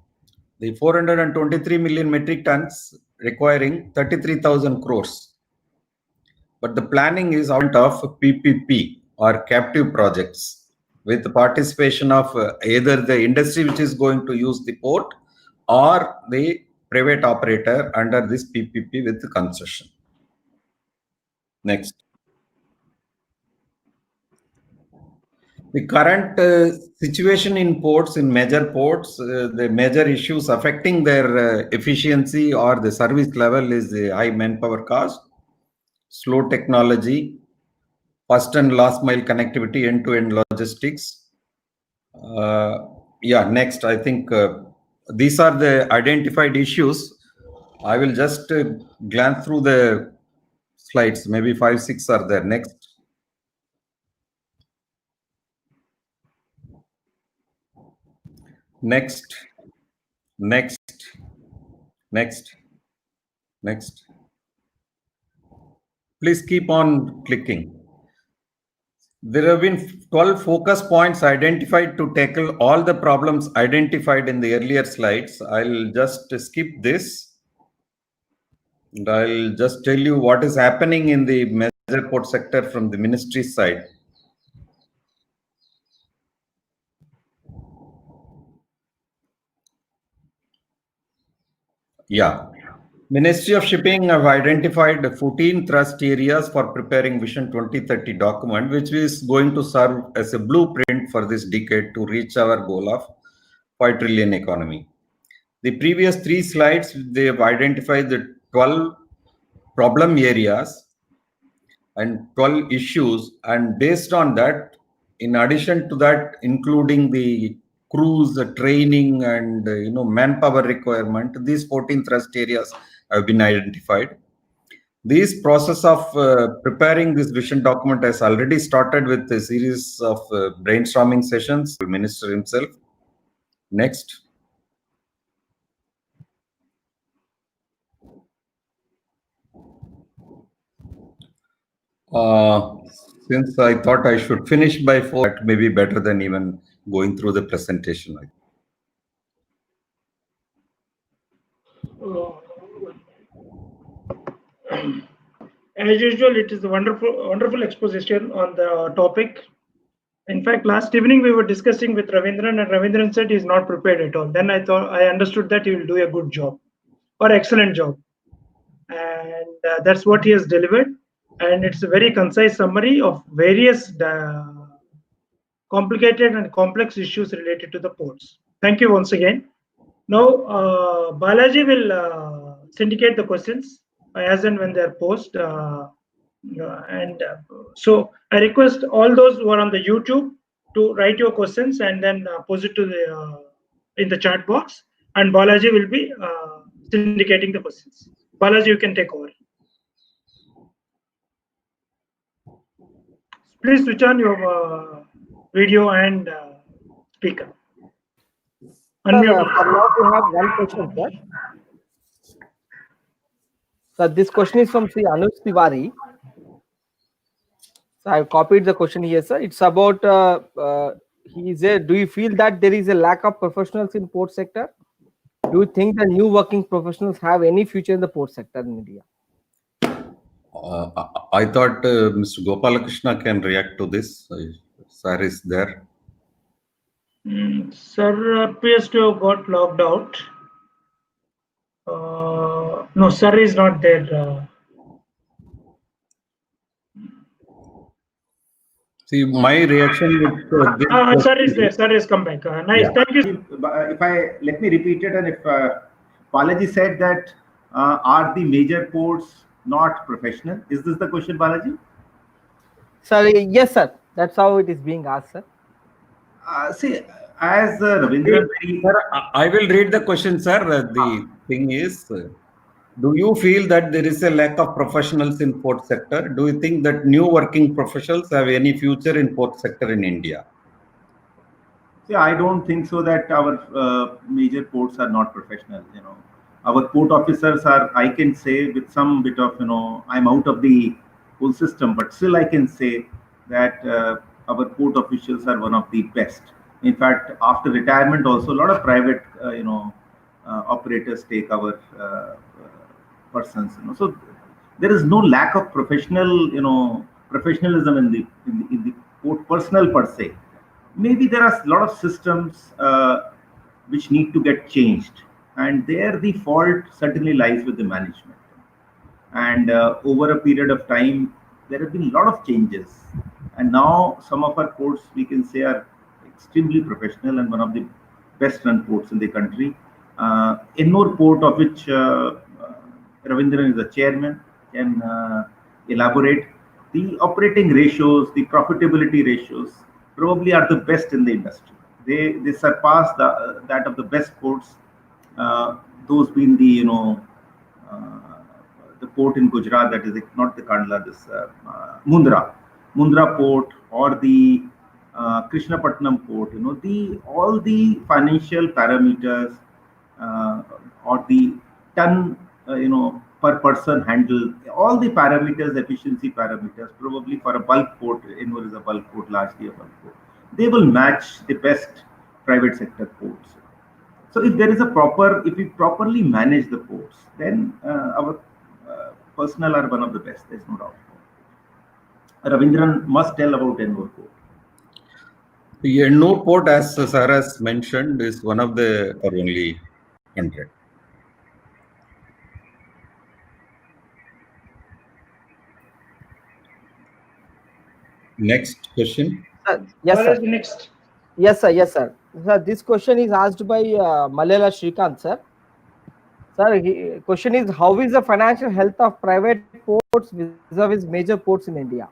[SPEAKER 5] The 423 million metric tons requiring 33,000 crores. But the planning is out of PPP or captive projects with the participation of either the industry which is going to use the port or the private operator under this PPP with the concession. Next. The current situation in ports, in major ports, the major issues affecting their efficiency or the service level is the high manpower cost, slow technology, first and last mile connectivity, end-to-end logistics. Yeah, next, I think these are the identified issues. I will just glance through the slides. Maybe 5, 6 are there. Next. Next. Next. Next. Next. Please keep on clicking. There have been 12 focus points identified to tackle all the problems identified in the earlier slides. I'll just skip this. And I'll just tell you what is happening in the major port sector from the ministry side. Yeah. Ministry of Shipping have identified 14 thrust areas for preparing Vision 2030 document, which is going to serve as a blueprint for this decade to reach our goal of 5 trillion economy. The previous 3 slides, they have identified the 12 problem areas and 12 issues, and based on that, in addition to that, including the crews, the training, and manpower requirement, these 14 thrust areas have been identified. This process of preparing this vision document has already started with a series of brainstorming sessions. The minister himself. Next. Since I thought I should finish by 4, that may be better than even going through the presentation.
[SPEAKER 1] As usual, it is a wonderful exposition on the topic. In fact, last evening we were discussing with Ravindran, and Ravindran said he's not prepared at all. Then I understood that he will do a good job or excellent job, and that's what he has delivered. and it's a very concise summary of various complicated and complex issues related to the ports. Thank you once again. Now, Balaji will syndicate the questions as and when they are posed. So I request all those who are on the YouTube to write your questions and then post it to the in the chat box. And Balaji will be syndicating the questions. Balaji, you can take over. Please switch on your video and speaker. Unmute.
[SPEAKER 4] For now, we have one question, sir. So this question is from Sri Anuj Tiwari. So I've copied the question here, sir. It's about he said, do you feel that there is a lack of professionals in port sector? Do you think the new working professionals have any future in the port sector in India?
[SPEAKER 5] I thought Mr. Gopalakrishna can react to this. Sir is there.
[SPEAKER 1] Sir appears to have got logged out. No, sir is not there.
[SPEAKER 5] See, my reaction with this
[SPEAKER 1] Sir is there. Sir has come back. Nice.
[SPEAKER 5] Yeah.
[SPEAKER 1] Thank you.
[SPEAKER 3] Let me repeat it, and if Balaji said that are the major ports not professional? Is this the question, Balaji?
[SPEAKER 4] Sorry, yes, sir. That's how it is being asked, sir.
[SPEAKER 3] See, as Ravindran,
[SPEAKER 5] Sir, I will read the question, sir. The thing is, do you feel that there is a lack of professionals in port sector? Do you think that new working professionals have any future in port sector in India?
[SPEAKER 3] see, I don't think so that our major ports are not professional. Our port officers are, I can say, with some bit of, I'm out of the whole system, but still I can say that our port officials are one of the best. In fact, after retirement, also a lot of private, operators take our persons. So there is no lack of professionalism in the port personnel per se. Maybe there are a lot of systems which need to get changed, and there the fault certainly lies with the management. And over a period of time, there have been a lot of changes, and now some of our ports we can say are extremely professional and one of the best run ports in the country. Ennore port, of which Ravindran is the chairman, can elaborate. The operating ratios, the profitability ratios probably are the best in the industry. They surpass that of the best ports. Those being the port in Gujarat, that is not the Kandla, this Mundra port, or the Krishnapatnam port. All the financial parameters or the ton per person handle, all the parameters, efficiency parameters, probably for a bulk port, Ennore is a bulk port, largely a bulk port, they will match the best private sector ports. So if there is if we properly manage the ports, then our personnel are one of the best, there's no doubt. Ravindran must tell about Ennore port.
[SPEAKER 5] The Ennore port, as Sir has mentioned, is one of the only 100. Next question.
[SPEAKER 4] Yes, sir.
[SPEAKER 1] Next.
[SPEAKER 4] Yes, sir. Yes, sir. Sir, this question is asked by Malela Shrikant, sir. Sir, question is, how is the financial health of private ports vis-a-vis major ports in India?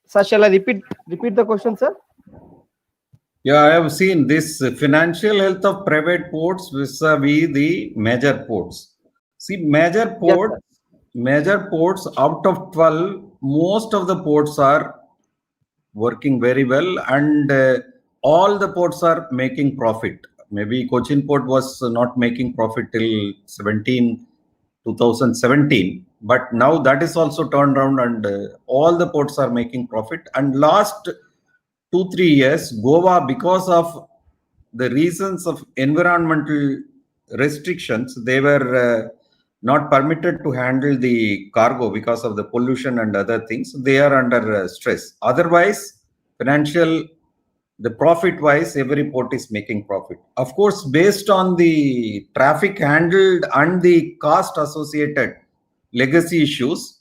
[SPEAKER 4] Sir, shall I repeat the question, sir?
[SPEAKER 5] Yeah, I have seen this financial health of private ports vis-a-vis the major ports. See, major ports out of 12, most of the ports are working very well, and all the ports are making profit. Maybe Cochin port was not making profit till 2017, but now that is also turned around, and all the ports are making profit. And last 2-3 years, Goa, because of the reasons of environmental restrictions, they were not permitted to handle the cargo because of the pollution and other things. They are under stress. Otherwise, financial the profit wise, every port is making profit. Of course, based on the traffic handled and the cost associated legacy issues,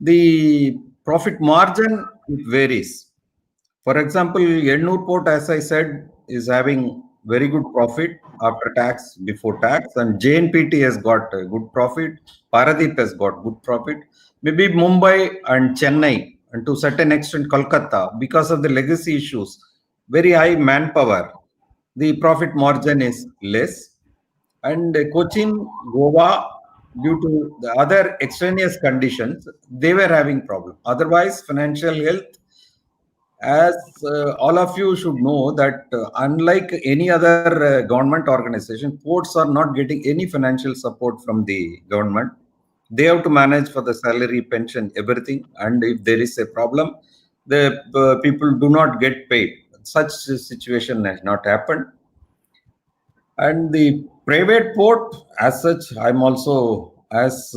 [SPEAKER 5] the profit margin varies. For example, Ennur port, as I said, is having very good profit after tax, before tax, and JNPT has got a good profit. Paradeep has got good profit. Maybe Mumbai and Chennai, and to a certain extent Kolkata, because of the legacy issues, very high manpower, the profit margin is less. And Cochin, Goa, due to the other extraneous conditions, they were having problem. Otherwise, financial health, as all of you should know, that unlike any other government organization, ports are not getting any financial support from the government. They have to manage for the salary, pension, everything. And if there is a problem, the people do not get paid. Such situation has not happened. And the private port, as such, I'm also as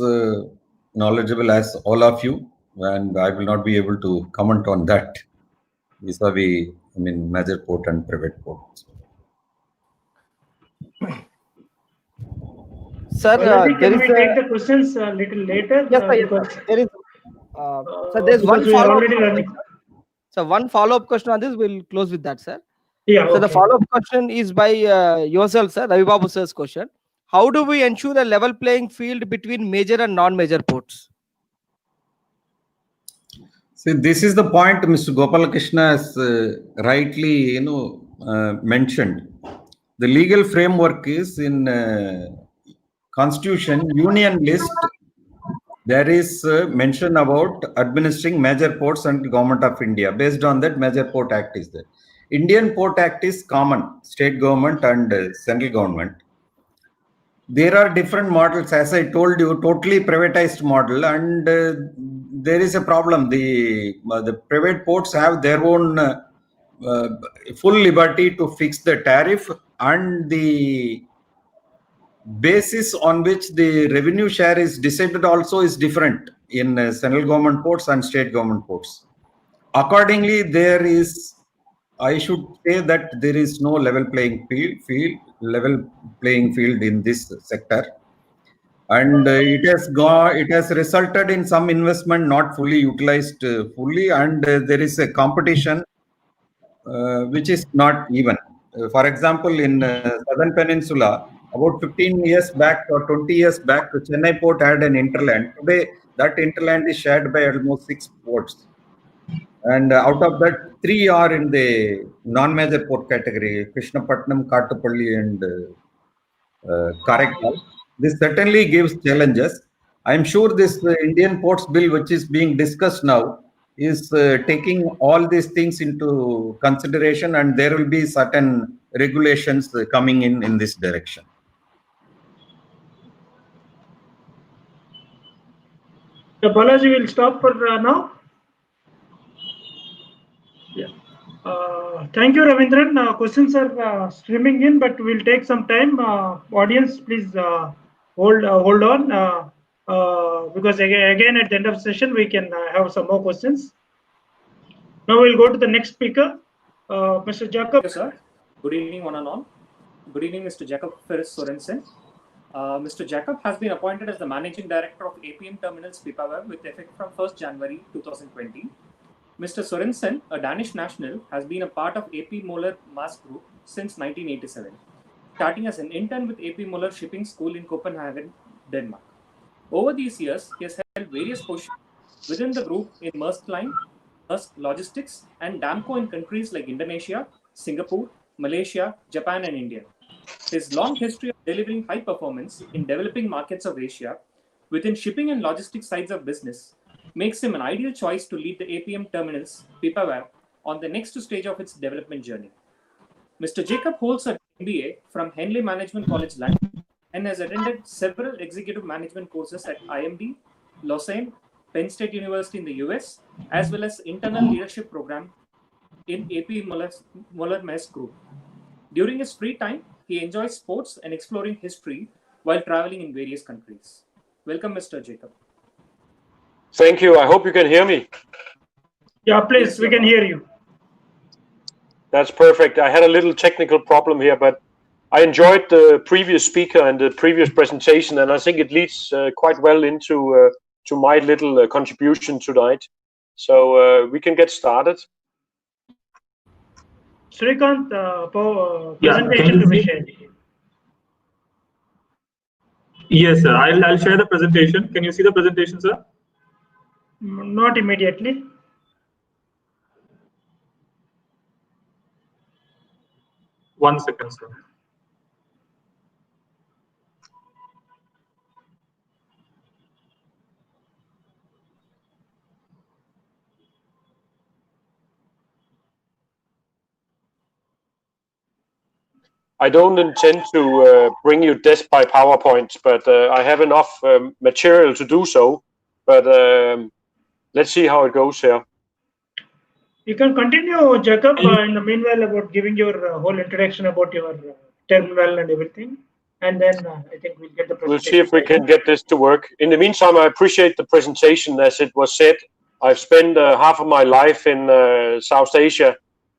[SPEAKER 5] knowledgeable as all of you, and I will not be able to comment on that vis-a-vis, major port and private ports.
[SPEAKER 4] Sir,
[SPEAKER 1] Balaji, can we take the questions a little later?
[SPEAKER 4] Yes, sir,
[SPEAKER 1] Because
[SPEAKER 4] there is. So there's one
[SPEAKER 1] because we are
[SPEAKER 4] follow-up.
[SPEAKER 1] already running.
[SPEAKER 4] So one follow-up question on this. We'll close with that, sir.
[SPEAKER 1] Yeah.
[SPEAKER 4] So the
[SPEAKER 1] okay.
[SPEAKER 4] follow-up question is by yourself, sir. Ravi Babu sir's question. How do we ensure a level playing field between major and non-major ports?
[SPEAKER 5] See, this is the point Mr. Gopalakrishna has rightly, mentioned. The legal framework is in Constitution Union list. There is mention about administering major ports and Government of India. Based on that, Major Port Act is there. Indian Port Act is common, state government and central government. There are different models, as I told you, totally privatized model, and there is a problem. The private ports have their own full liberty to fix the tariff, and the basis on which the revenue share is decided also is different in central government ports and state government ports. Accordingly, there is, I should say that there is no level playing field in this sector, and it has resulted in some investment not fully utilized fully, and there is a competition which is not even. For example, in Southern Peninsula, about 15 years back or 20 years back, the Chennai port had an hinterland. Today, that hinterland is shared by almost 6 ports. And out of that, 3 are in the non-major port category: Krishnapatnam, Kattupalli, and Karaikal. This certainly gives challenges. I'm sure this Indian Ports Bill, which is being discussed now, is taking all these things into consideration, and there will be certain regulations coming in this direction.
[SPEAKER 1] Balaji will stop for now. Yeah. Thank you, Ravindran. Questions are streaming in, but we'll take some time. Audience, please hold on, because again at the end of the session we can have some more questions. Now we'll go to the next speaker, Mr. Jacob.
[SPEAKER 7] Yes, sir. Good evening, one and all. Good evening, Mr. Jacob Ferris Sorensen. Mr. Jacob has been appointed as the Managing Director of APM Terminals Pipavav with effect from 1st January 2020. Mr. Sorensen, a Danish national, has been a part of AP Moller Mass Group since 1987, starting as an intern with AP Moller Shipping School in Copenhagen, Denmark. Over these years, he has held various positions within the group in Maersk Line, Maersk Logistics, and Damco in countries like Indonesia, Singapore, Malaysia, Japan, and India. His long history of delivering high performance in developing markets of Asia within shipping and logistics sides of business makes him an ideal choice to lead the APM Terminals Pipavav on the next stage of its development journey. Mr. Jacob holds an MBA from Henley Management College, London, and has attended several executive management courses at IMD, Lausanne, Penn State University in the US, as well as internal leadership program in AP Moller Maersk Group. During his free time, he enjoys sports and exploring history while traveling in various countries. Welcome, Mr. Jacob.
[SPEAKER 8] Thank you. I hope you can hear me.
[SPEAKER 1] Yeah, please, we can hear you.
[SPEAKER 8] That's perfect. I had a little technical problem here, but I enjoyed the previous speaker and the previous presentation, and I think it leads quite well into to my little contribution tonight. So we can get started.
[SPEAKER 1] Srikanth,
[SPEAKER 2] Yeah,
[SPEAKER 1] presentation to be shared.
[SPEAKER 2] Yes, sir. I'll share the presentation. Can you see the presentation, sir?
[SPEAKER 1] Not immediately.
[SPEAKER 2] One second, sir.
[SPEAKER 8] I don't intend to bring you death by PowerPoint, but I have enough material to do so. But let's see how it goes here.
[SPEAKER 1] You can continue, Jacob, in the meanwhile about giving your whole introduction about your terminal and everything. And then I think we'll get the presentation.
[SPEAKER 8] We'll see if we can get this to work. In the meantime, I appreciate the presentation. As it was said, I've spent half of my life in South Asia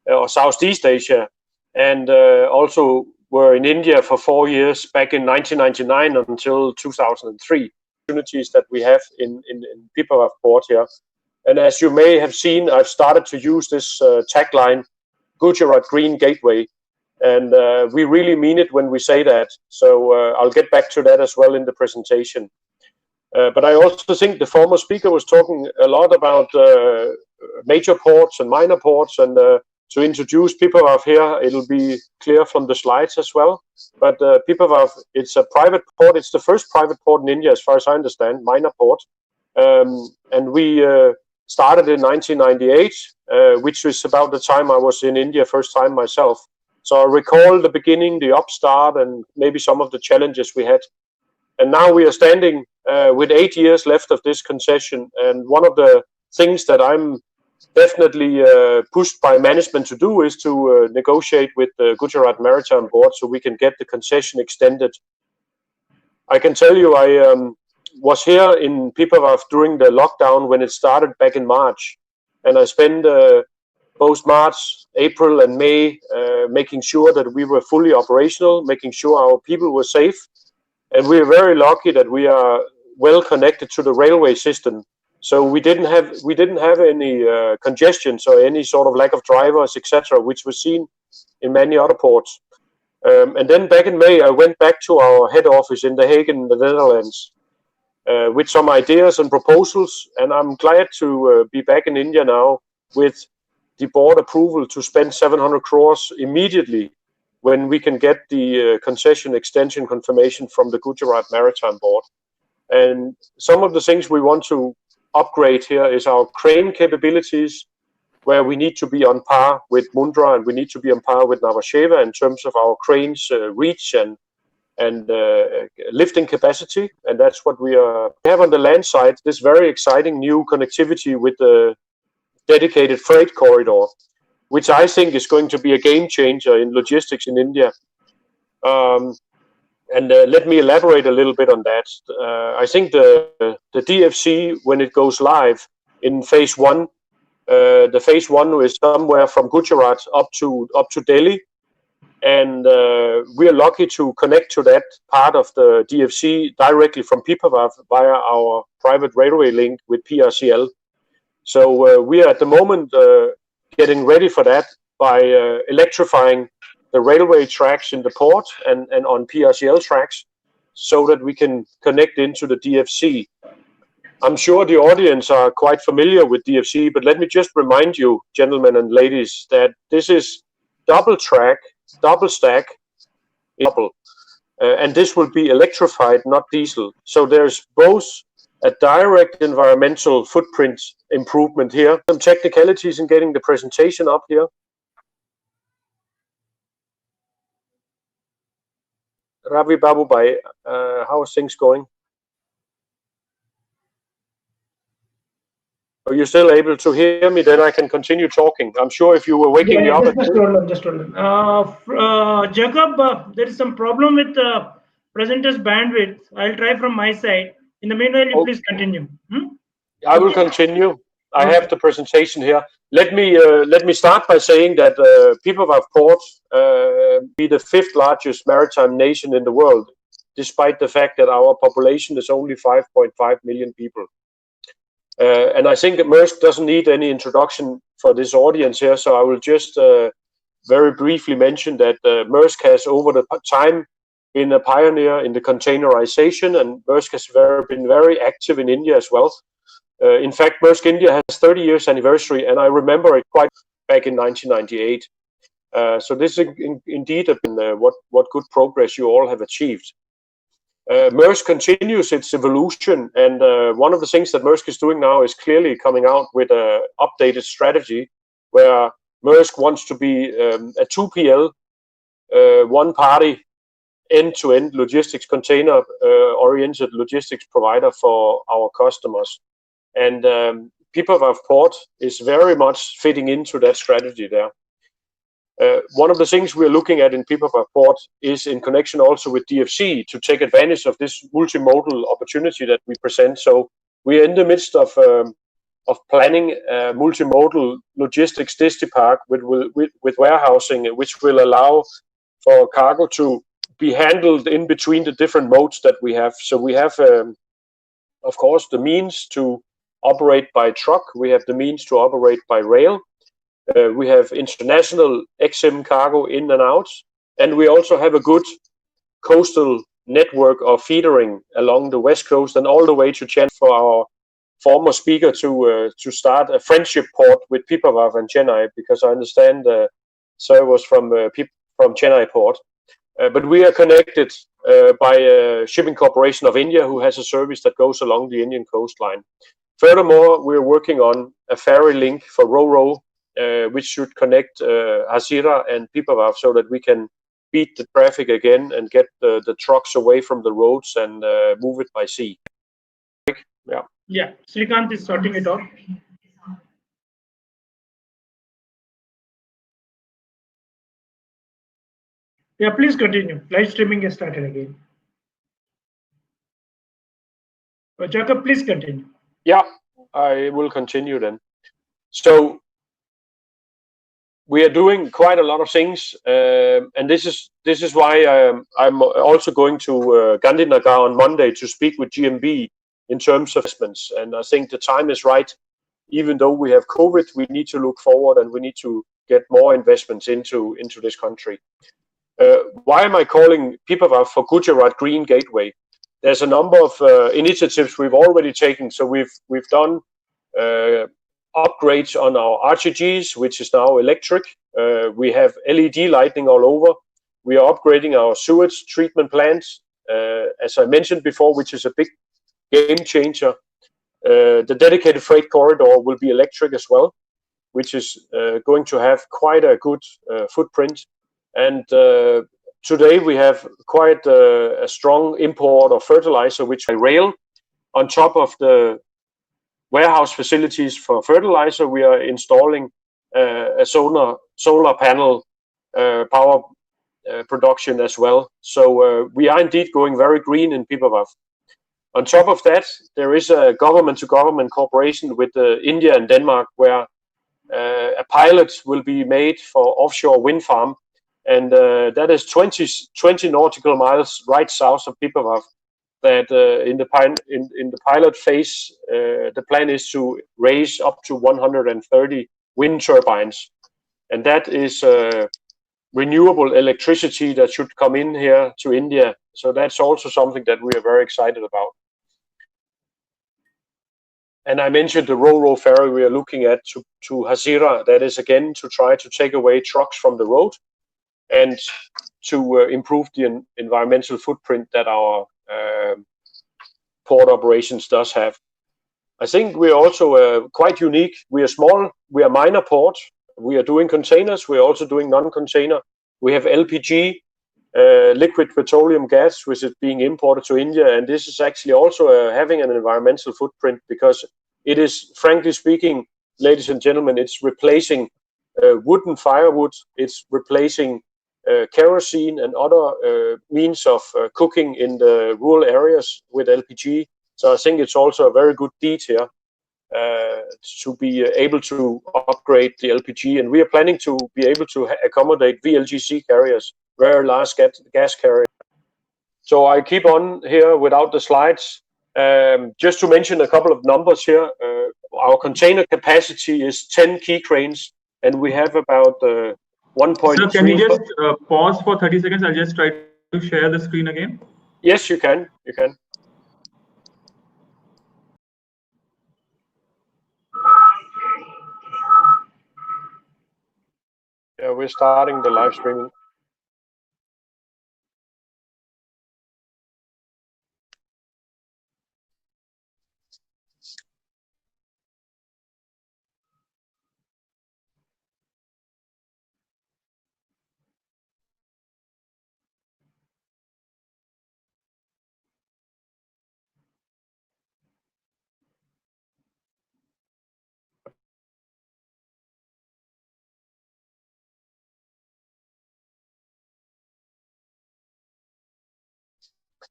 [SPEAKER 8] or Southeast Asia, and also were in India for 4 years back in 1999 until 2003. Opportunities that we have in Pipavav port here. And as you may have seen, I've started to use this tagline, Gujarat Green Gateway. And we really mean it when we say that. So I'll get back to that as well in the presentation. But I also think the former speaker was talking a lot about major ports and minor ports. And to introduce Pipavav here, it'll be clear from the slides as well. But Pipavav, it's a private port. It's the first private port in India, as far as I understand, minor port. And we started in 1998, which was about the time I was in India first time myself. So I recall the beginning, the upstart, and maybe some of the challenges we had. And now we are standing with 8 years left of this concession. And one of the things that I'm definitely pushed by management to do is to negotiate with the Gujarat Maritime Board so we can get the concession extended. I can tell you I was here in Pipavav during the lockdown when it started back in March. And I spent both March, April and May making sure that we were fully operational, making sure our people were safe. And we are very lucky that we are well connected to the railway system. So we didn't have any congestions or any sort of lack of drivers, etc., which was seen in many other ports. And then back in May, I went back to our head office in The Hague in the Netherlands with some ideas and proposals. And I'm glad to be back in India now with the board approval to spend 700 crores immediately when we can get the concession extension confirmation from the Gujarat Maritime Board. And some of the things we want to upgrade here is our crane capabilities, where we need to be on par with Mundra and we need to be on par with Navasheva in terms of our cranes reach and lifting capacity. And that's what we have on the land side, this very exciting new connectivity with the dedicated freight corridor, which I think is going to be a game changer in logistics in India. Let me elaborate a little bit on that. I think the DFC, when it goes live in phase 1, the phase 1 is somewhere from Gujarat up to Delhi, and we are lucky to connect to that part of the DFC directly from Pipavav via our private railway link with PRCL. So we are at the moment getting ready for that by electrifying the railway tracks in the port and on PRCL tracks so that we can connect into the DFC. I'm sure the audience are quite familiar with DFC, but let me just remind you, gentlemen and ladies, that this is double track, double stack, double. And this will be electrified, not diesel. So there's both a direct environmental footprint improvement here. Some technicalities in getting the presentation up here. Ravi Babubai, how are things going? Are you still able to hear me? Then I can continue talking. I'm sure if you were waking me up.
[SPEAKER 1] Just hold on. Jacob, there is some problem with the presenter's bandwidth. I'll try from my side. In the meanwhile, you please continue.
[SPEAKER 8] I will continue. I have the presentation here. Let me start by saying that Pipavav Port be the 5th largest maritime nation in the world, despite the fact that our population is only 5.5 million people. And I think that Maersk doesn't need any introduction for this audience here, so I will just very briefly mention that Maersk has over the time been a pioneer in the containerization, and Maersk has been very active in India as well. In fact, Maersk India has 30 years anniversary, and I remember it quite back in 1998. So this is indeed been what good progress you all have achieved. Maersk continues its evolution, and one of the things that Maersk is doing now is clearly coming out with an updated strategy where Maersk wants to be a 2PL, one-party, end-to-end logistics container-oriented logistics provider for our customers. And Pipavav Port is very much fitting into that strategy there. One of the things we're looking at in Pipavav Port is in connection also with DFC to take advantage of this multimodal opportunity that we present. So we're in the midst of planning a multimodal logistics distripark with warehousing, which will allow for cargo to be handled in between the different modes that we have. So we have, of course, the means to operate by truck. We have the means to operate by rail. We have international XM cargo in and out, and we also have a good coastal network of feedering along the west coast and all the way to Chennai for our former speaker to start a friendship port with Pipavav and Chennai, because I understand Sir was from Chennai port. But we are connected by a shipping corporation of India who has a service that goes along the Indian coastline. Furthermore, we're working on a ferry link for Ro-Ro, which should connect Hazira and Pipavav so that we can beat the traffic again and get the trucks away from the roads and move it by sea.
[SPEAKER 1] Yeah, Srikanth is sorting it out. Yeah, please continue. Live streaming has started again. Jacob, please continue.
[SPEAKER 8] Yeah, I will continue then. So we are doing quite a lot of things, and this is why I'm also going to Gandhinagar on Monday to speak with GMB in terms of investments. And I think the time is right. Even though we have COVID, we need to look forward and we need to get more investments into this country. Why am I calling Pipavav for Gujarat Green Gateway? There's a number of initiatives we've already taken. So we've done upgrades on our RTGs, which is now electric. We have LED lighting all over. We are upgrading our sewage treatment plants, as I mentioned before, which is a big game changer. The dedicated freight corridor will be electric as well, which is going to have quite a good footprint. And today we have quite a strong import of fertilizer, which by rail. On top of the warehouse facilities for fertilizer, we are installing a solar panel power production as well. So we are indeed going very green in Pipavav. On top of that, there is a government-to-government cooperation with India and Denmark, where a pilot will be made for offshore wind farm, and that is 20 nautical miles right south of Pipavav. That in the pilot phase, the plan is to raise up to 130 wind turbines, and that is renewable electricity that should come in here to India. So that's also something that we are very excited about. And I mentioned the Ro-Ro ferry we are looking at to Hazira. That is again to try to take away trucks from the road and to improve the environmental footprint that our port operations does have. I think we're also quite unique. We are small, we are minor port. We are doing containers, we are also doing non-container. We have LPG, liquid petroleum gas, which is being imported to India, and this is actually also having an environmental footprint, because it is, frankly speaking, ladies and gentlemen, it's replacing wooden firewood, it's replacing kerosene and other means of cooking in the rural areas with LPG. So I think it's also a very good deed here. to be able to upgrade the LPG, and we are planning to be able to accommodate VLGC carriers, very large gas carriers. So I keep on here without the slides. Just to mention a couple of numbers here, our container capacity is 10 key cranes, and we have about 1.3.
[SPEAKER 2] Sir, can you just pause for 30 seconds? I'll just try to share the screen again.
[SPEAKER 8] Yes, you can. You can. Yeah, we're starting the live streaming.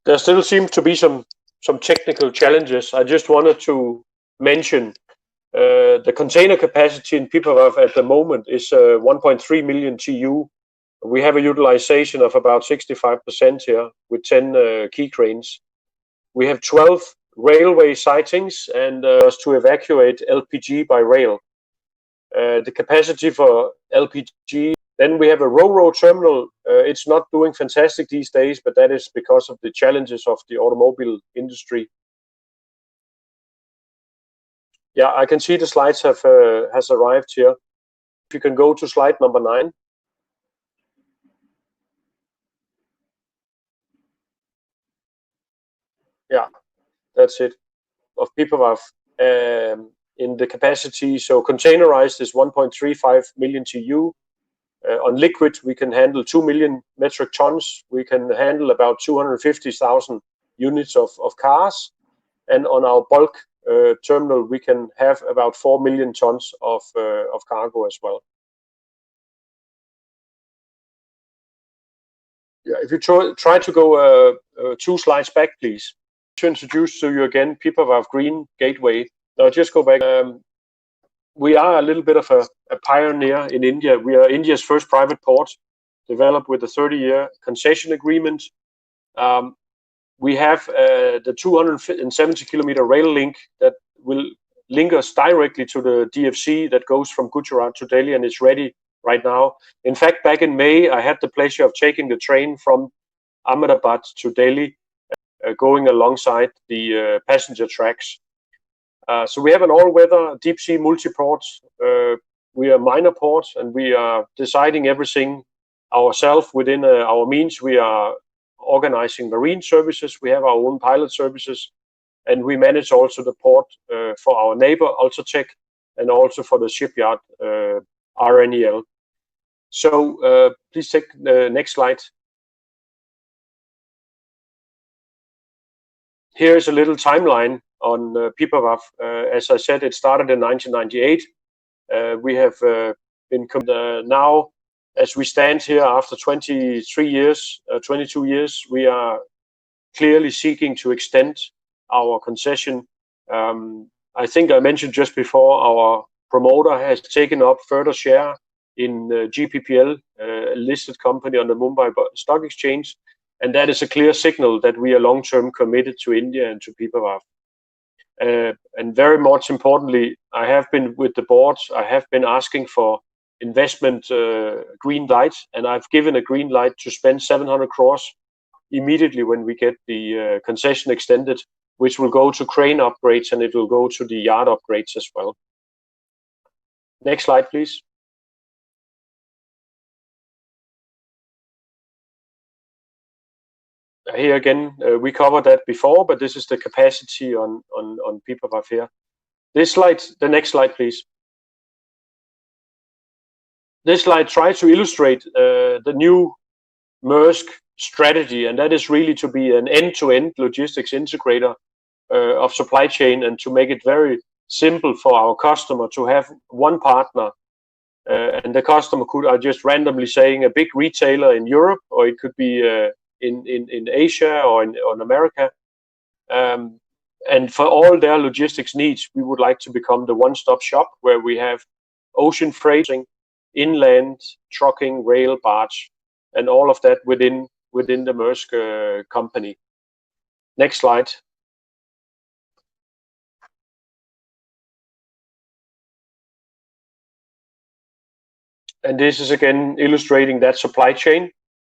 [SPEAKER 8] There still seems to be some technical challenges. I just wanted to mention the container capacity in Pipavav at the moment is 1.3 million TEU. We have a utilization of about 65% here with 10 key cranes. We have 12 railway sightings and to evacuate LPG by rail. The capacity for LPG. Then we have a ro-ro terminal. It's not doing fantastic these days, but that is because of the challenges of the automobile industry. Yeah, I can see the slides has arrived here. If you can go to slide number 9. Yeah, that's it. Of Pipavav in the capacity. So containerized is 1.35 million TEU. On liquid, we can handle 2 million metric tons. We can handle about 250,000 units of cars. And on our bulk terminal, we can have about 4 million tons of cargo as well. Yeah, if you try to go 2 slides back, please. To introduce to you again Pipavav Green Gateway. Now just go back. We are a little bit of a pioneer in India. We are India's first private port, developed with a 30-year concession agreement. We have the 270-kilometer rail link that will link us directly to the DFC that goes from Gujarat to Delhi, and it's ready right now. In fact, back in May, I had the pleasure of taking the train from Ahmedabad to Delhi, going alongside the passenger tracks. So we have an all-weather deep-sea multi-port. We are a minor port, and we are deciding everything ourselves within our means. We are organizing marine services. We have our own pilot services, and we manage also the port for our neighbor Ultratech and also for the shipyard RNEL. So please take the next slide. Here is a little timeline on Pipavav. As I said, it started in 1998. We have been now, as we stand here after 22 years, we are clearly seeking to extend our concession. I think I mentioned just before, our promoter has taken up further share in GPPL, a listed company on the Mumbai Stock Exchange, and that is a clear signal that we are long-term committed to India and to Pipavav. And very much importantly, I have been with the board, I have been asking for investment green light, and I've given a green light to spend 700 crores immediately when we get the concession extended, which will go to crane upgrades and it will go to the yard upgrades as well. Next slide, please. Here again, we covered that before, but this is the capacity on Pipavav here. This slide, the next slide, please. This slide tries to illustrate the new Maersk strategy, and that is really to be an end-to-end logistics integrator of supply chain and to make it very simple for our customer to have one partner. And the customer could, I just randomly saying, a big retailer in Europe, or it could be in Asia or in America. And for all their logistics needs, we would like to become the one-stop shop where we have ocean freighting, inland, trucking, rail, barge, and all of that within the Maersk company. Next slide. And this is again illustrating that supply chain,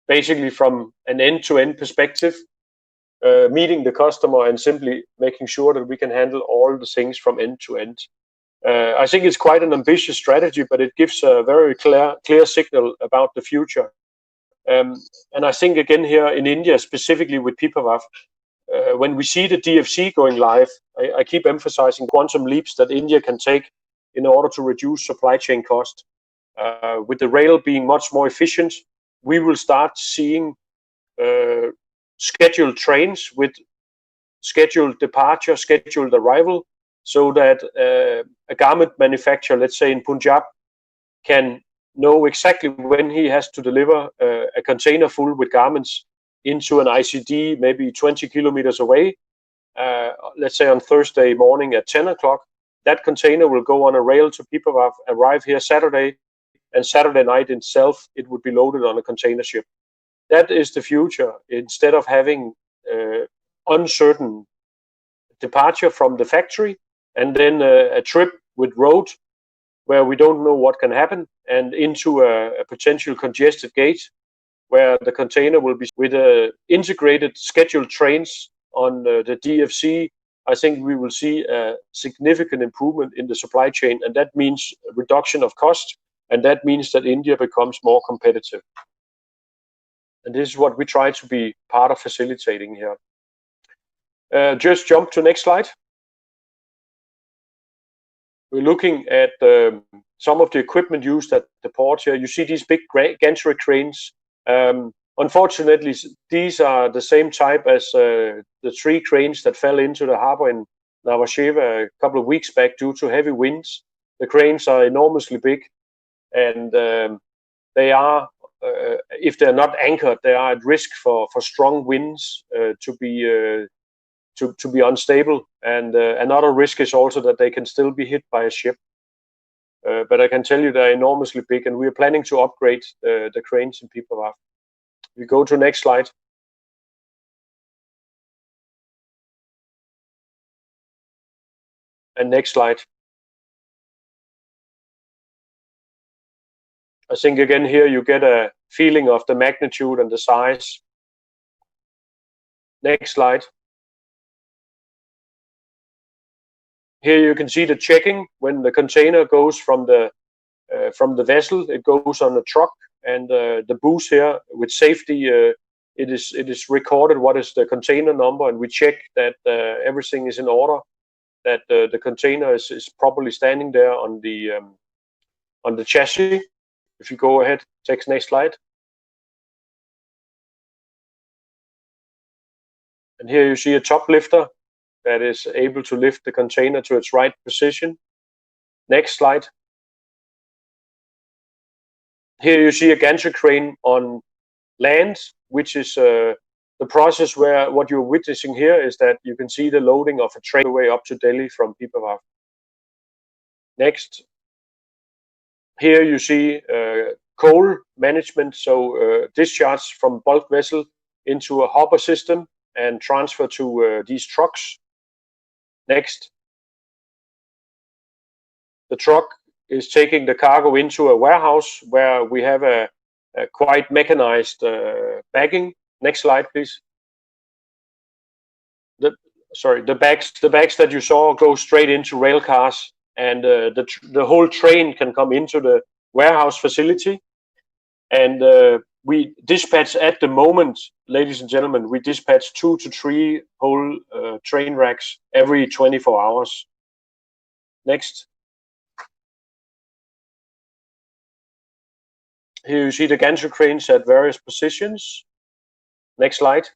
[SPEAKER 8] basically from an end-to-end perspective, meeting the customer and simply making sure that we can handle all the things from end to end. I think it's quite an ambitious strategy, but it gives a very clear signal about the future. And I think again here in India, specifically with Pipavav, when we see the DFC going live, I keep emphasizing quantum leaps that India can take in order to reduce supply chain cost. With the rail being much more efficient, we will start seeing scheduled trains with scheduled departure, scheduled arrival, so that a garment manufacturer, let's say in Punjab, can know exactly when he has to deliver a container full with garments into an ICD, maybe 20 kilometers away, let's say on Thursday morning at 10 o'clock. That container will go on a rail to Pipavav, arrive here Saturday, and Saturday night itself, it would be loaded on a container ship. That is the future. Instead of having uncertain departure from the factory and then a trip with road where we don't know what can happen, and into a potential congested gate where the container will be with integrated scheduled trains on the DFC. I think we will see a significant improvement in the supply chain, and that means reduction of cost, and that means that India becomes more competitive. And this is what we try to be part of facilitating here. Just jump to next slide. We're looking at some of the equipment used at the port here. You see these big gantry cranes. Unfortunately, these are the same type as the 3 cranes that fell into the harbor in Nhava Sheva a couple of weeks back due to heavy winds. The cranes are enormously big, and they are, if they're not anchored, they are at risk for strong winds to be unstable. And another risk is also that they can still be hit by a ship. But I can tell you they're enormously big, and we are planning to upgrade the cranes in Pipavav. We go to next slide. And next slide. I think again here you get a feeling of the magnitude and the size. Next slide. Here you can see the checking when the container goes from the vessel. It goes on a truck, and the booth here with safety, it is recorded what is the container number, and we check that everything is in order, that the container is properly standing there on the chassis. If you go ahead, take next slide. And here you see a top lifter that is able to lift the container to its right position. Next slide. Here you see a gantry crane on land, which is the process where what you're witnessing here is that you can see the loading of a train away up to Delhi from Pipavav. Next. Here you see coal management, so discharge from bulk vessel into a hopper system and transfer to these trucks. Next. The truck is taking the cargo into a warehouse where we have a quite mechanized bagging. Next slide, please. The bags that you saw go straight into rail cars, and the whole train can come into the warehouse facility. And we dispatch at the moment, ladies and gentlemen, we dispatch 2 to 3 whole train racks every 24 hours. Next. Here you see the gantry cranes at various positions. Next slide.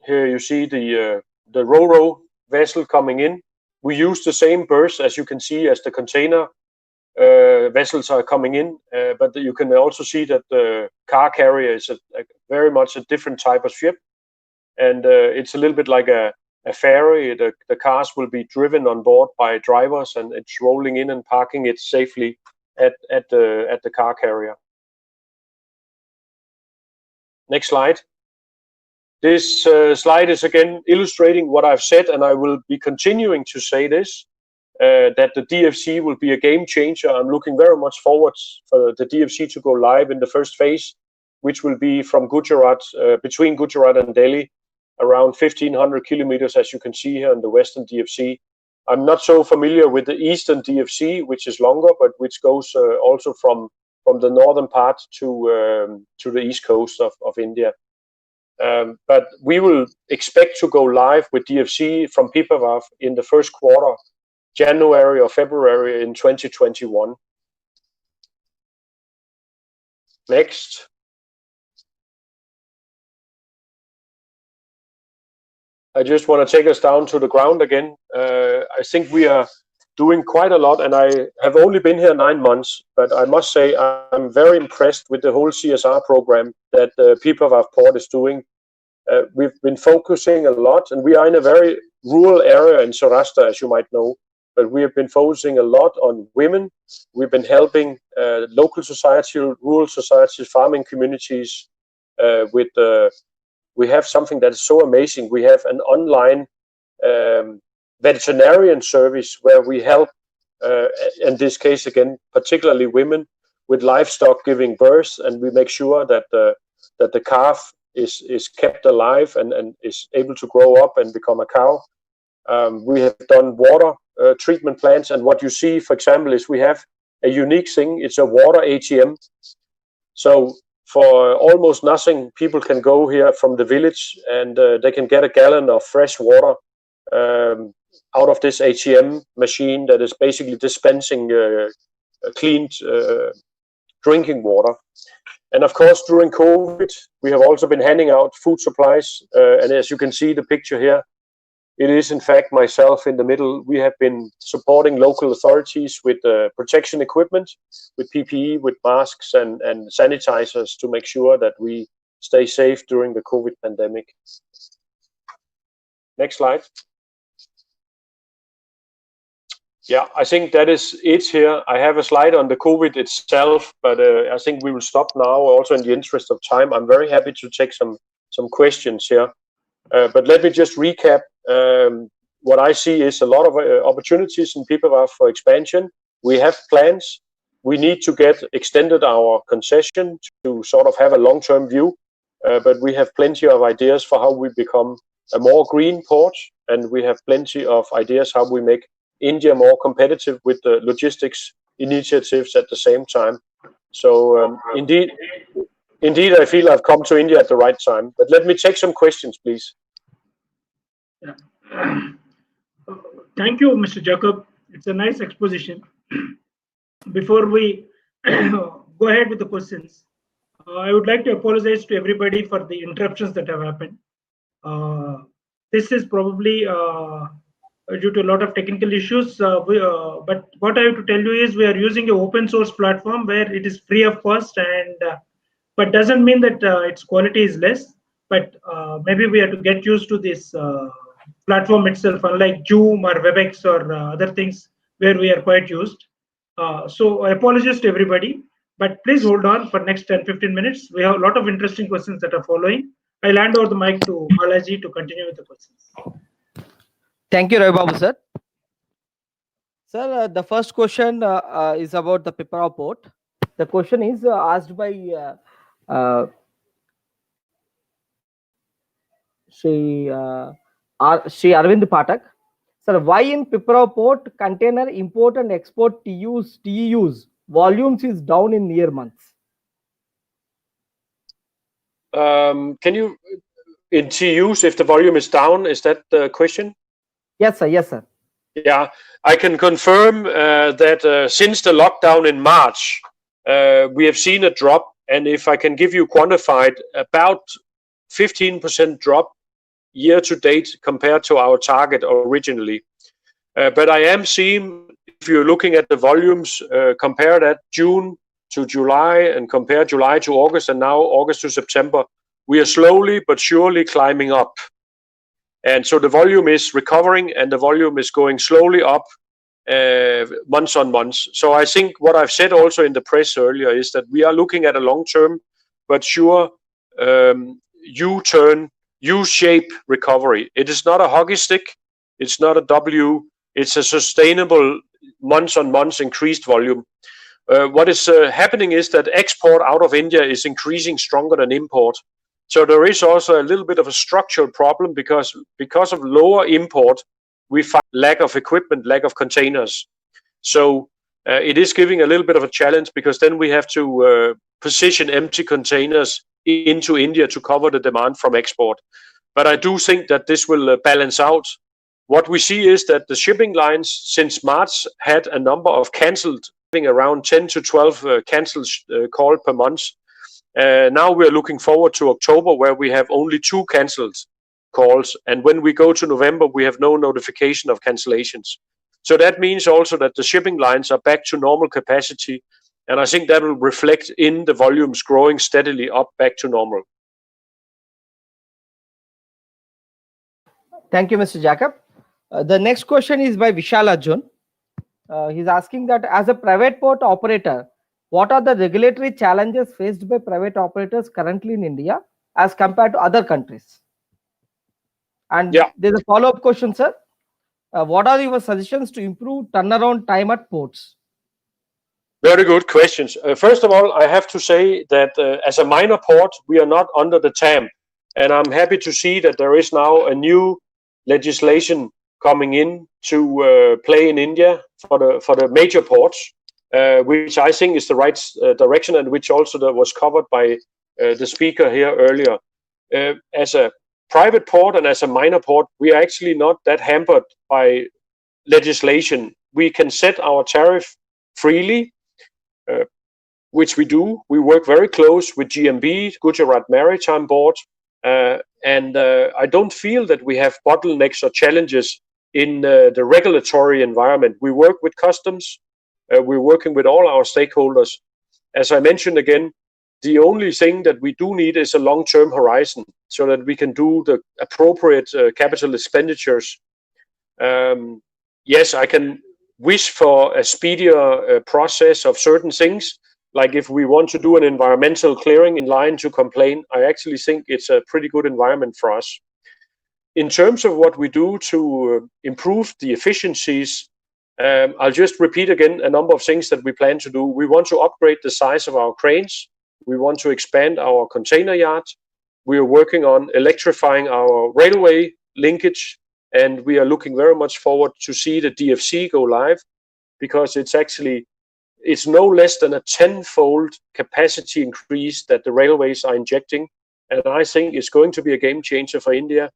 [SPEAKER 8] Here you see the ro-ro vessel coming in. We use the same berths, as you can see, as the container vessels are coming in, but you can also see that the car carrier is very much a different type of ship. and it's a little bit like a ferry. The cars will be driven on board by drivers, and it's rolling in and parking it safely at the car carrier. Next slide. This slide is again illustrating what I've said, and I will be continuing to say this, that the DFC will be a game changer. I'm looking very much forward for the DFC to go live in the first phase, which will be from Gujarat, between Gujarat and Delhi, around 1,500 kilometers, as you can see here in the Western DFC. I'm not so familiar with the Eastern DFC, which is longer, but which goes also from the northern part to the east coast of India. But we will expect to go live with DFC from Pipavav in the first quarter, January or February in 2021. Next. I just want to take us down to the ground again. I think we are doing quite a lot, and I have only been here 9 months, but I must say I'm very impressed with the whole CSR program that Pipavav Port is doing. We've been focusing a lot, and we are in a very rural area in Saurashtra, as you might know, but we have been focusing a lot on women. We've been helping local society, rural societies, farming communities with we have something that is so amazing. We have an online veterinarian service where we help, in this case again, particularly women with livestock giving birth, and we make sure that the calf is kept alive and is able to grow up and become a cow. We have done water treatment plants, and what you see, for example, is we have a unique thing. It's a water ATM. So for almost nothing, people can go here from the village and they can get a gallon of fresh water out of this ATM machine that is basically dispensing cleaned drinking water. And of course, during COVID, we have also been handing out food supplies. And as you can see the picture here, it is in fact myself in the middle. We have been supporting local authorities with protection equipment, with PPE, with masks and sanitizers to make sure that we stay safe during the COVID pandemic. Next slide. Yeah, I think that is it here. I have a slide on the COVID itself, but I think we will stop now, also in the interest of time. I'm very happy to take some questions here. But let me just recap. What I see is a lot of opportunities in Pipavav for expansion. We have plans. We need to get extended our concession to sort of have a long-term view. But we have plenty of ideas for how we become a more green port, and we have plenty of ideas how we make India more competitive with the logistics initiatives at the same time. So indeed, I feel I've come to India at the right time. But let me take some questions, please.
[SPEAKER 1] Yeah. Thank you, Mr. Jacob. It's a nice exposition. Before we go ahead with the questions, I would like to apologize to everybody for the interruptions that have happened. This is probably due to a lot of technical issues, but what I have to tell you is we are using an open source platform where it is free of cost, and but doesn't mean that its quality is less, but maybe we have to get used to this platform itself, unlike Zoom or WebEx or other things where we are quite used. So I apologize to everybody, but please hold on for next 10-15 minutes. We have a lot of interesting questions that are following. I'll hand over the mic to Balaji to continue with the questions.
[SPEAKER 4] Thank you, Ravi Babu, sir. Sir, the first question is about the Pipavav port. The question is asked by Shri Arvind Patak. Sir, why in Pipavav port container import and export TEUs volumes is down in near months?
[SPEAKER 8] Can you, in TEUs, if the volume is down, is that the question?
[SPEAKER 4] Yes, sir. Yes, sir.
[SPEAKER 8] Yeah, I can confirm that since the lockdown in March, we have seen a drop. And if I can give you quantified, about 15% drop year to date compared to our target originally. But I am seeing, if you're looking at the volumes, compare that June to July and compare July to August and now August to September, we are slowly but surely climbing up. And so the volume is recovering and the volume is going slowly up months on months. So I think what I've said also in the press earlier is that we are looking at a long-term but sure U-turn, U-shape recovery. It is not a hockey stick. It's not a W. It's a sustainable months on months increased volume. What is happening is that export out of India is increasing stronger than import. So there is also a little bit of a structural problem because of lower import, we find lack of equipment, lack of containers. So it is giving a little bit of a challenge because then we have to position empty containers into India to cover the demand from export. But I do think that this will balance out. What we see is that the shipping lines since March had a number of cancelled, around 10 to 12 cancelled calls per month. Now we're looking forward to October where we have only 2 cancelled calls. And when we go to November, we have no notification of cancellations. So that means also that the shipping lines are back to normal capacity. And I think that will reflect in the volumes growing steadily up back to normal.
[SPEAKER 4] Thank you, Mr. Jacob. The next question is by Vishal Arjun. He's asking that as a private port operator, what are the regulatory challenges faced by private operators currently in India as compared to other countries? And there's a follow-up question, sir. What are your suggestions to improve turnaround time at ports?
[SPEAKER 8] Very good questions. First of all, I have to say that as a minor port, we are not under the TAM. And I'm happy to see that there is now a new legislation coming in to play in India for the major ports, which I think is the right direction and which also was covered by the speaker here earlier. As a private port and as a minor port, we are actually not that hampered by legislation. We can set our tariff freely, which we do. We work very close with GMB, Gujarat Maritime Board, and I don't feel that we have bottlenecks or challenges in the regulatory environment. We work with customs. We're working with all our stakeholders. As I mentioned again, the only thing that we do need is a long-term horizon so that we can do the appropriate capital expenditures. Yes, I can wish for a speedier process of certain things. Like if we want to do an environmental clearing in line to complain, I actually think it's a pretty good environment for us. In terms of what we do to improve the efficiencies, I'll just repeat again a number of things that we plan to do. We want to upgrade the size of our cranes. We want to expand our container yard. We are working on electrifying our railway linkage, and we are looking very much forward to see the DFC go live because it's no less than a 10-fold capacity increase that the railways are injecting. And I think it's going to be a game changer for India.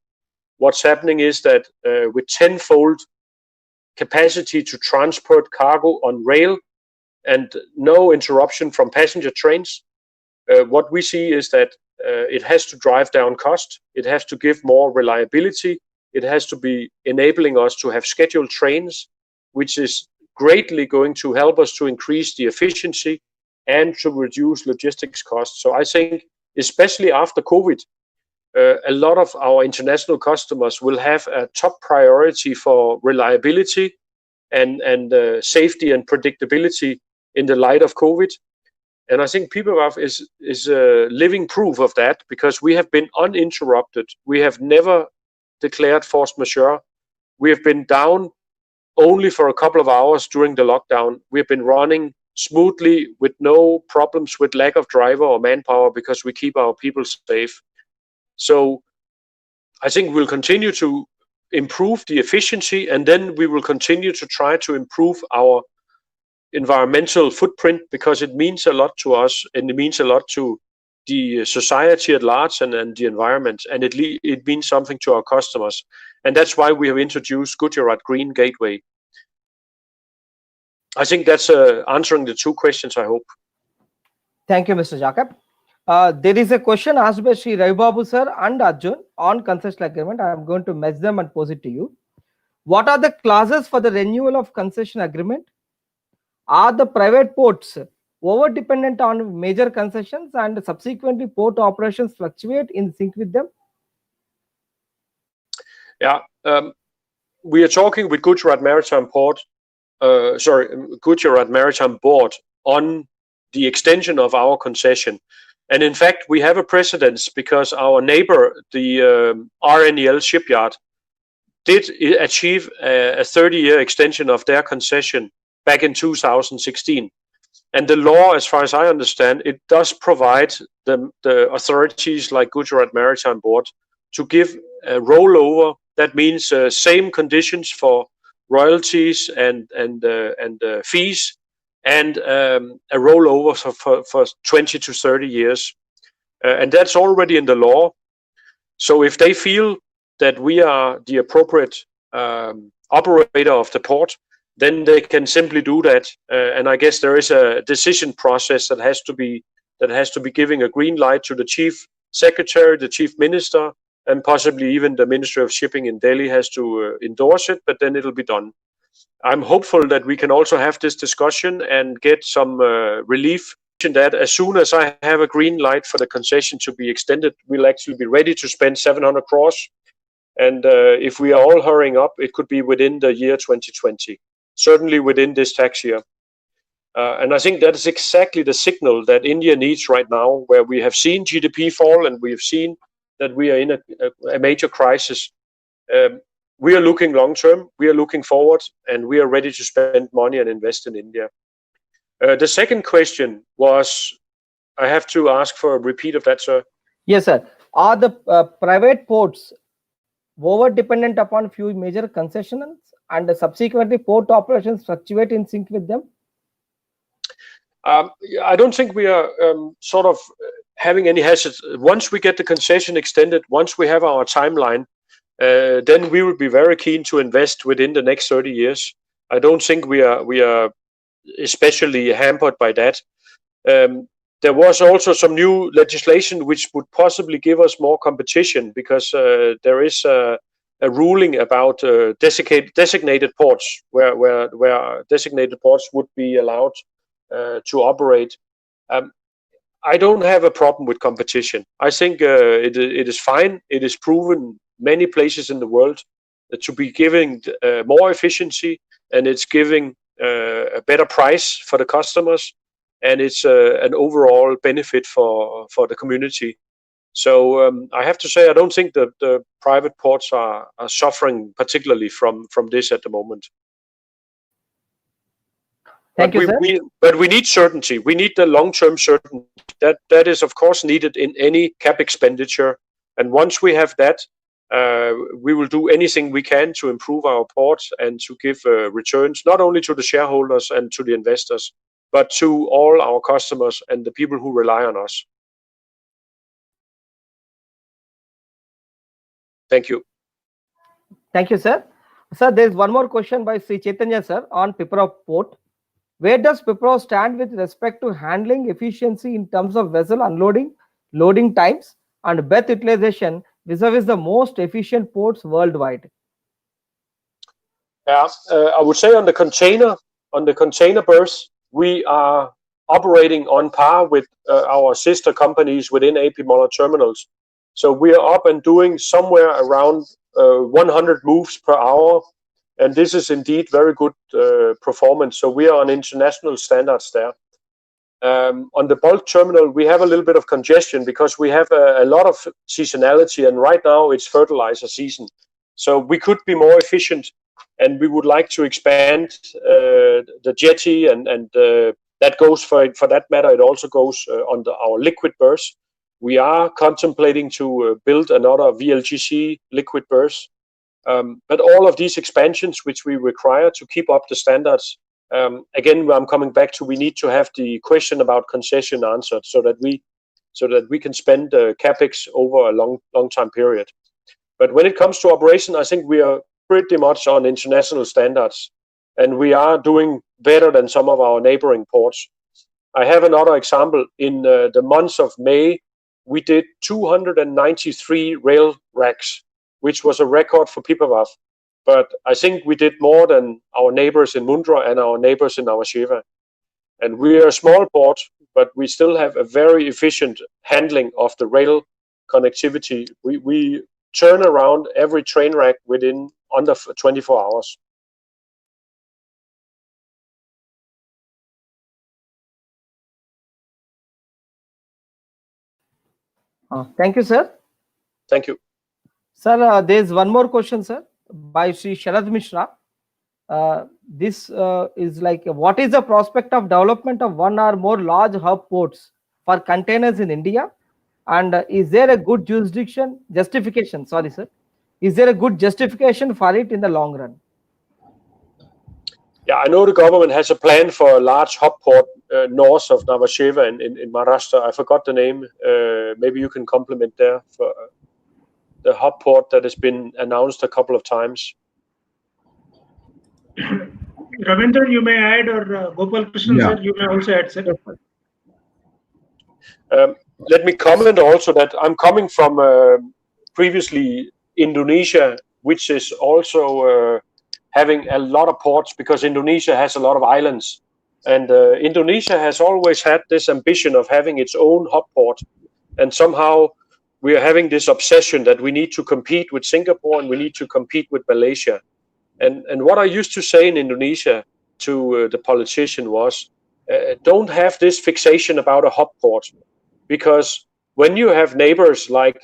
[SPEAKER 8] What's happening is that with 10-fold capacity to transport cargo on rail and no interruption from passenger trains, what we see is that it has to drive down cost. It has to give more reliability. It has to be enabling us to have scheduled trains, which is greatly going to help us to increase the efficiency and to reduce logistics costs. So I think, especially after COVID, a lot of our international customers will have a top priority for reliability and safety and predictability in the light of COVID. And I think PPWAF is living proof of that because we have been uninterrupted. We have never declared force majeure. We have been down only for a couple of hours during the lockdown. We've been running smoothly with no problems with lack of driver or manpower because we keep our people safe. So I think we'll continue to improve the efficiency, and then we will continue to try to improve our environmental footprint because it means a lot to us and it means a lot to the society at large and the environment, and it means something to our customers. And that's why we have introduced Gujarat Green Gateway. I think that's answering the 2 questions, I hope.
[SPEAKER 4] Thank you, Mr. Jacob. There is a question asked by Sri Ravi Babu sir and Arjun on concession agreement. I am going to match them and pose it to you. What are the clauses for the renewal of concession agreement? Are the private ports over dependent on major concessions and subsequently port operations fluctuate in sync with them?
[SPEAKER 8] Yeah, we are talking with Gujarat Maritime Gujarat Maritime Board on the extension of our concession. And in fact, we have a precedence because our neighbor, the RNEL shipyard, did achieve a 30-year extension of their concession back in 2016. And the law, as far as I understand, it does provide the authorities like Gujarat Maritime Board to give a rollover. That means same conditions for royalties and fees, and a rollover for 20 to 30 years. And that's already in the law. So if they feel that we are the appropriate operator of the port, then they can simply do that. And I guess there is a decision process that has to be giving a green light to the chief secretary, the chief minister, and possibly even the Ministry of Shipping in Delhi has to endorse it, but then it'll be done. I'm hopeful that we can also have this discussion and get some relief in that as soon as I have a green light for the concession to be extended, we'll actually be ready to spend 700 crores. And if we are all hurrying up, it could be within the year 2020, certainly within this tax year. And I think that is exactly the signal that India needs right now, where we have seen GDP fall and we have seen that we are in a major crisis. We are looking long term, we are looking forward, and we are ready to spend money and invest in India. The second question was, I have to ask for a repeat of that, sir.
[SPEAKER 4] Yes, sir. Are the private ports over dependent upon few major concessions and subsequently port operations fluctuate in sync with them?
[SPEAKER 8] I don't think we are sort of having any hazards. Once we get the concession extended, once we have our timeline, then we will be very keen to invest within the next 30 years. I don't think we are especially hampered by that. There was also some new legislation which would possibly give us more competition, because there is a ruling about designated ports, where designated ports would be allowed to operate. I don't have a problem with competition. I think it is fine. It is proven many places in the world to be giving more efficiency, and it's giving a better price for the customers, and it's an overall benefit for the community. So I have to say, I don't think that the private ports are suffering particularly from this at the moment.
[SPEAKER 4] Thank you, sir.
[SPEAKER 8] But we need certainty. We need the long-term certainty. That is, of course, needed in any cap expenditure. And once we have that, we will do anything we can to improve our ports and to give returns, not only to the shareholders and to the investors, but to all our customers and the people who rely on us. Thank you.
[SPEAKER 4] Thank you, sir. Sir, there is one more question by Sri Chaitanya, sir, on Pipavav Port. Where does Pipavav stand with respect to handling efficiency in terms of vessel unloading, loading times, and berth utilization vis-a-vis the most efficient ports worldwide?
[SPEAKER 8] Yeah, I would say on the container berths, we are operating on par with our sister companies within AP Moller Terminals. So we are up and doing somewhere around 100 moves per hour. And this is indeed very good performance. So we are on international standards there. On the bulk terminal, we have a little bit of congestion because we have a lot of seasonality, and right now it's fertilizer season. So we could be more efficient, and we would like to expand the jetty, and that goes for that matter. It also goes on our liquid berths. We are contemplating to build another VLGC liquid berth. But all of these expansions which we require to keep up the standards, again, I'm coming back to, we need to have the question about concession answered so that we can spend capex over a long time period. But when it comes to operation, I think we are pretty much on international standards, and we are doing better than some of our neighboring ports. I have another example. In the month of May, we did 293 rail racks, which was a record for Pipavav. But I think we did more than our neighbors in Mundra and our neighbors in Awasheva. And we are a small port, but we still have a very efficient handling of the rail connectivity. We turn around every train rack within under 24 hours.
[SPEAKER 4] Thank you, sir.
[SPEAKER 8] Thank you.
[SPEAKER 4] Sir, there is one more question, sir, by Sri Sharad Mishra. This is like, what is the prospect of development of one or more large hub ports for containers in India? And is there a good justification? Sorry, sir. Is there a good justification for it in the long run?
[SPEAKER 8] Yeah, I know the government has a plan for a large hub port north of Nhava Sheva in Maharashtra. I forgot the name. Maybe you can compliment there for the hub port that has been announced a couple of times.
[SPEAKER 1] Ravindran, you may add, or Gopal Krishnan,
[SPEAKER 5] Yeah.
[SPEAKER 1] sir, you may also add, sir.
[SPEAKER 8] Let me comment also that I'm coming from previously Indonesia, which is also having a lot of ports, because Indonesia has a lot of islands. And Indonesia has always had this ambition of having its own hub port. And somehow we are having this obsession that we need to compete with Singapore and we need to compete with Malaysia. And what I used to say in Indonesia to the politician was, don't have this fixation about a hub port, because when you have neighbors like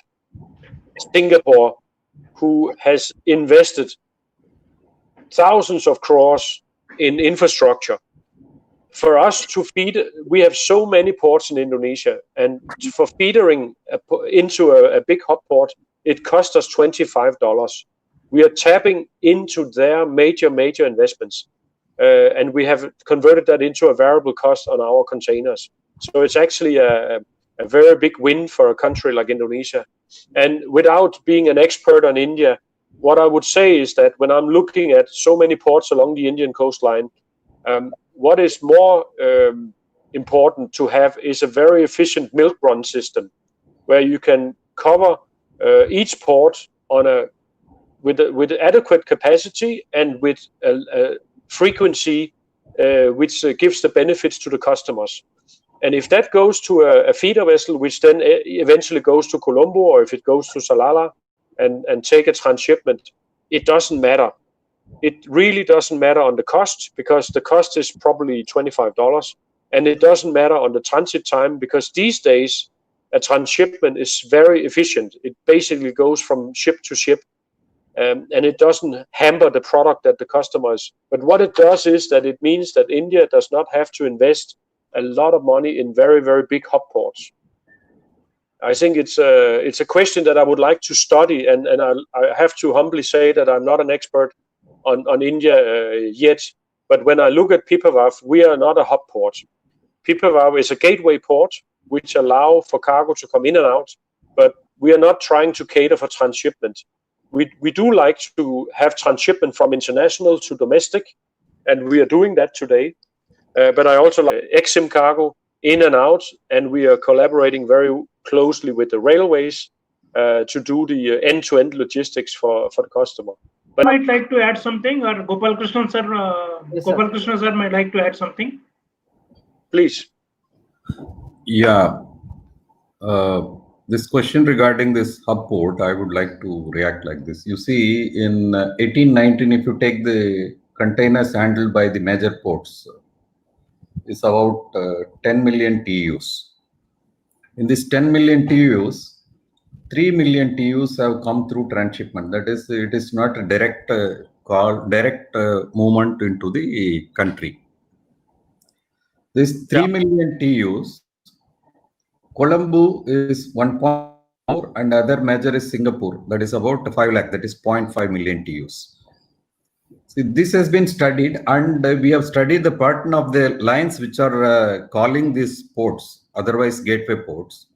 [SPEAKER 8] Singapore, who has invested thousands of crores in infrastructure, for us to feed, we have so many ports in Indonesia, and for feedering into a big hub port, it costs us $25. We are tapping into their major investments, and we have converted that into a variable cost on our containers. So it's actually a very big win for a country like Indonesia. And without being an expert on India, what I would say is that when I'm looking at so many ports along the Indian coastline, what is more important to have is a very efficient milk run system, where you can cover each port on with adequate capacity and with a frequency which gives the benefits to the customers. And if that goes to a feeder vessel, which then eventually goes to Colombo, or if it goes to Salalah and take a transshipment, it doesn't matter. It really doesn't matter on the cost, because the cost is probably $25. And it doesn't matter on the transit time, because these days a transshipment is very efficient. It basically goes from ship to ship, and it doesn't hamper the product that the customers. But what it does is that it means that India does not have to invest a lot of money in very big hub ports. I think it's a question that I would like to study, and I have to humbly say that I'm not an expert on India yet. But when I look at Pipavav, we are not a hub port. Pipavav is a gateway port which allow for cargo to come in and out, but we are not trying to cater for transshipment. We do like to have transshipment from international to domestic, and we are doing that today. But I also like EXIM cargo in and out, and we are collaborating very closely with the railways to do the end-to-end logistics for the customer.
[SPEAKER 1] But I might like to add something, or Gopal Krishnan sir,
[SPEAKER 4] Yes,
[SPEAKER 1] Gopal Krishnan sir might like to add something.
[SPEAKER 8] Please.
[SPEAKER 5] Yeah. This question regarding this hub port, I would like to react like this. You see, in 1819, if you take the containers handled by the major ports, it's about 10 million TEUs. In this 10 million TEUs, 3 million TEUs have come through transshipment. That is, it is not a direct movement into the country. This 3 million TEUs, Colombo is 1.4, and other major is Singapore. That is about 5 lakh. That is 0.5 million TEUs. See, this has been studied, and we have studied the pattern of the lines which are calling these ports, otherwise gateway ports.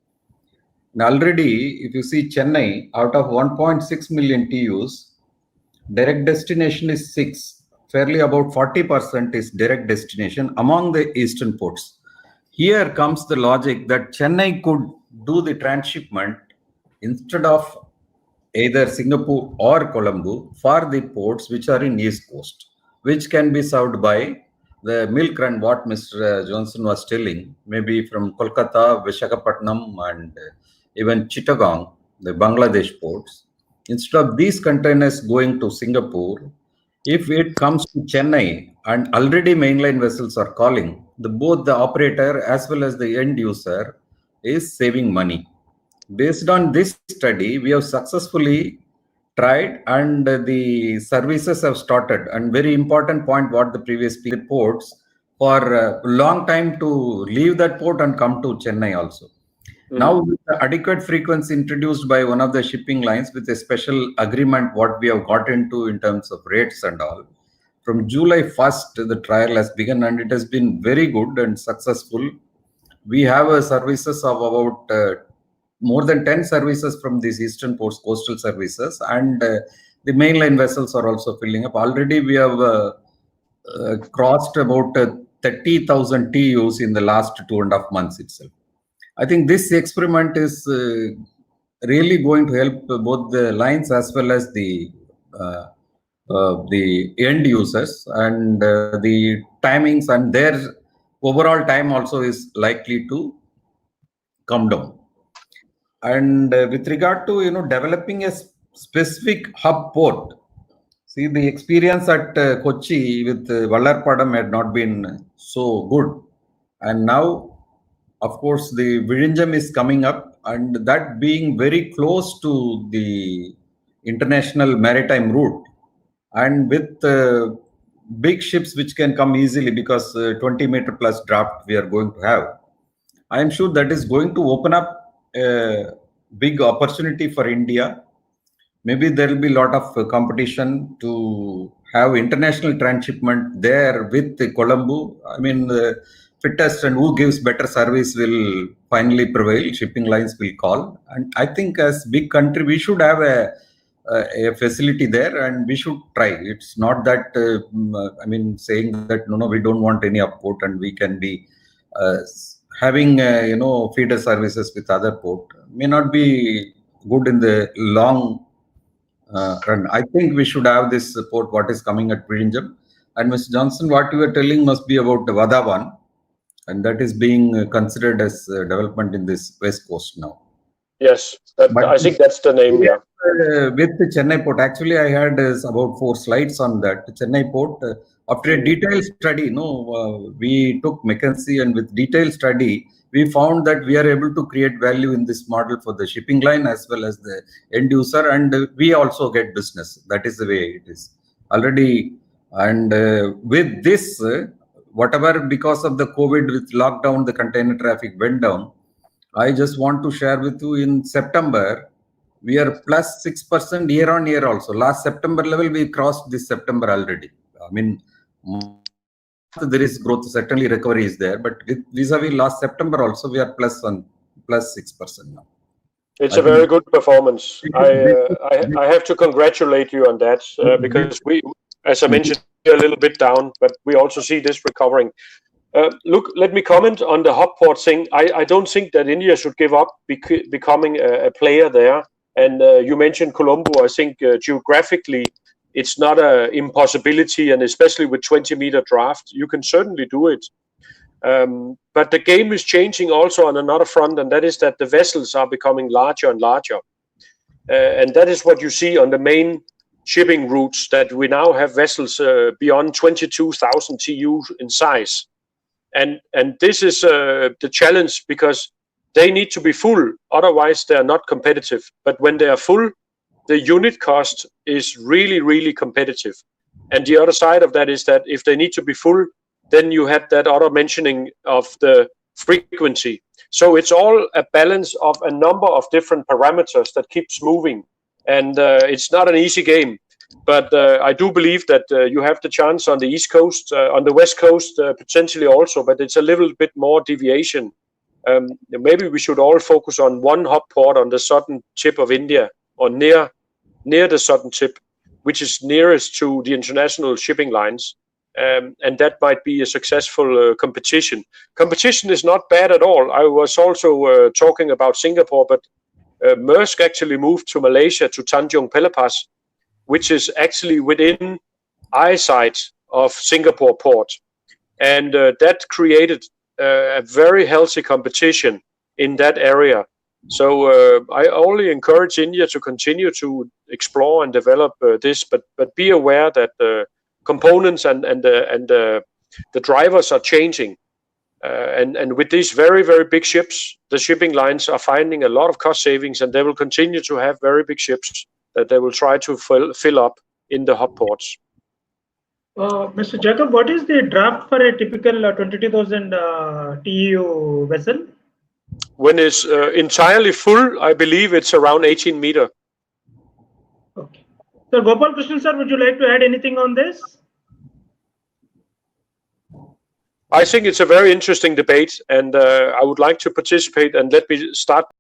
[SPEAKER 5] And already, if you see Chennai, out of 1.6 million TEUs, direct destination is 6. Fairly about 40% is direct destination among the eastern ports. Here comes the logic that Chennai could do the transshipment instead of either Singapore or Colombo for the ports which are in East Coast, which can be served by the milk run, what Mr. Johnson was telling, maybe from Kolkata, Visakhapatnam, and even Chittagong, the Bangladesh ports, instead of these containers going to Singapore, if it comes to Chennai and already mainline vessels are calling, both the operator as well as the end user is saving money. Based on this study, we have successfully tried and the services have started. And very important point what the previous ports for a long time to leave that port and come to Chennai also. Now, with the adequate frequency introduced by one of the shipping lines with a special agreement, what we have got into in terms of rates and all, from July 1st, the trial has begun and it has been very good and successful. We have a services of about more than 10 services from these eastern ports, coastal services, and the mainline vessels are also filling up. Already we have crossed about 30,000 TEUs in the last 2.5 months itself. I think this experiment is really going to help both the lines as well as the end users, and the timings and their overall time also is likely to come down. And with regard to developing a specific hub port, see the experience at Kochi with Vallarpadam had not been so good, and now of course the Virinjam is coming up, and that being very close to the international maritime route, and with big ships which can come easily because 20-meter plus draft we are going to have. I am sure that is going to open up a big opportunity for India. Maybe there will be a lot of competition to have international transshipment there with Colombo. I mean, the fittest and who gives better service will finally prevail. Shipping lines will call. And I think as big country, we should have a facility there and we should try. It's not that, I mean, saying that, no, we don't want any port and we can be having, feeder services with other port may not be good in the long run. I think we should have this port, what is coming at Virinjam. And Mr. Johnson, what you were telling must be about the Vadavan, and that is being considered as development in this west coast now.
[SPEAKER 8] Yes, I think that's the name. Yeah.
[SPEAKER 5] With the Chennai port, actually, I had about 4 slides on that. Chennai port, after a detailed study, we took McKinsey, and with detailed study, we found that we are able to create value in this model for the shipping line as well as the end user, and we also get business. That is the way it is already. And with this, whatever because of the COVID with lockdown, the container traffic went down. I just want to share with you in September, we are plus 6% year on year also. Last September level, we crossed this September already. I mean, there is growth, certainly recovery is there, but vis-a-vis last September also, we are plus 6% now.
[SPEAKER 8] It's a very good performance. I have to congratulate you on that because we, as I mentioned, we're a little bit down, but we also see this recovering. Look, let me comment on the hub port thing. I don't think that India should give up becoming a player there. And you mentioned Colombo. I think geographically, it's not an impossibility, and especially with 20-meter draft, you can certainly do it. But the game is changing also on another front, and that is that the vessels are becoming larger and larger. And that is what you see on the main shipping routes, that we now have vessels beyond 22,000 TEU in size. And this is the challenge, because they need to be full, otherwise they are not competitive. But when they are full, the unit cost is really, really competitive. And the other side of that is that if they need to be full, then you have that other mentioning of the frequency. So it's all a balance of a number of different parameters that keeps moving. And it's not an easy game. But I do believe that you have the chance on the East Coast, on the West Coast, potentially also, but it's a little bit more deviation. Maybe we should all focus on one hub port on the southern tip of India, or near the southern tip, which is nearest to the international shipping lines. And that might be a successful competition. Competition is not bad at all. I was also talking about Singapore, but Maersk actually moved to Malaysia, to Tanjung Pelepas, which is actually within eyesight of Singapore port. and that created a very healthy competition in that area. So I only encourage India to continue to explore and develop this, but be aware that components and the drivers are changing. And with these very, very big ships, the shipping lines are finding a lot of cost savings, and they will continue to have very big ships that they will try to fill up in the hub ports.
[SPEAKER 1] Mr. Jacob, what is the draft for a typical 22,000 TEU vessel?
[SPEAKER 8] When it's entirely full, I believe it's around 18 meter.
[SPEAKER 1] Okay. So Gopal Krishnan sir, would you like to add anything on this?
[SPEAKER 8] I think it's a very interesting debate, and I would like to participate, and let me start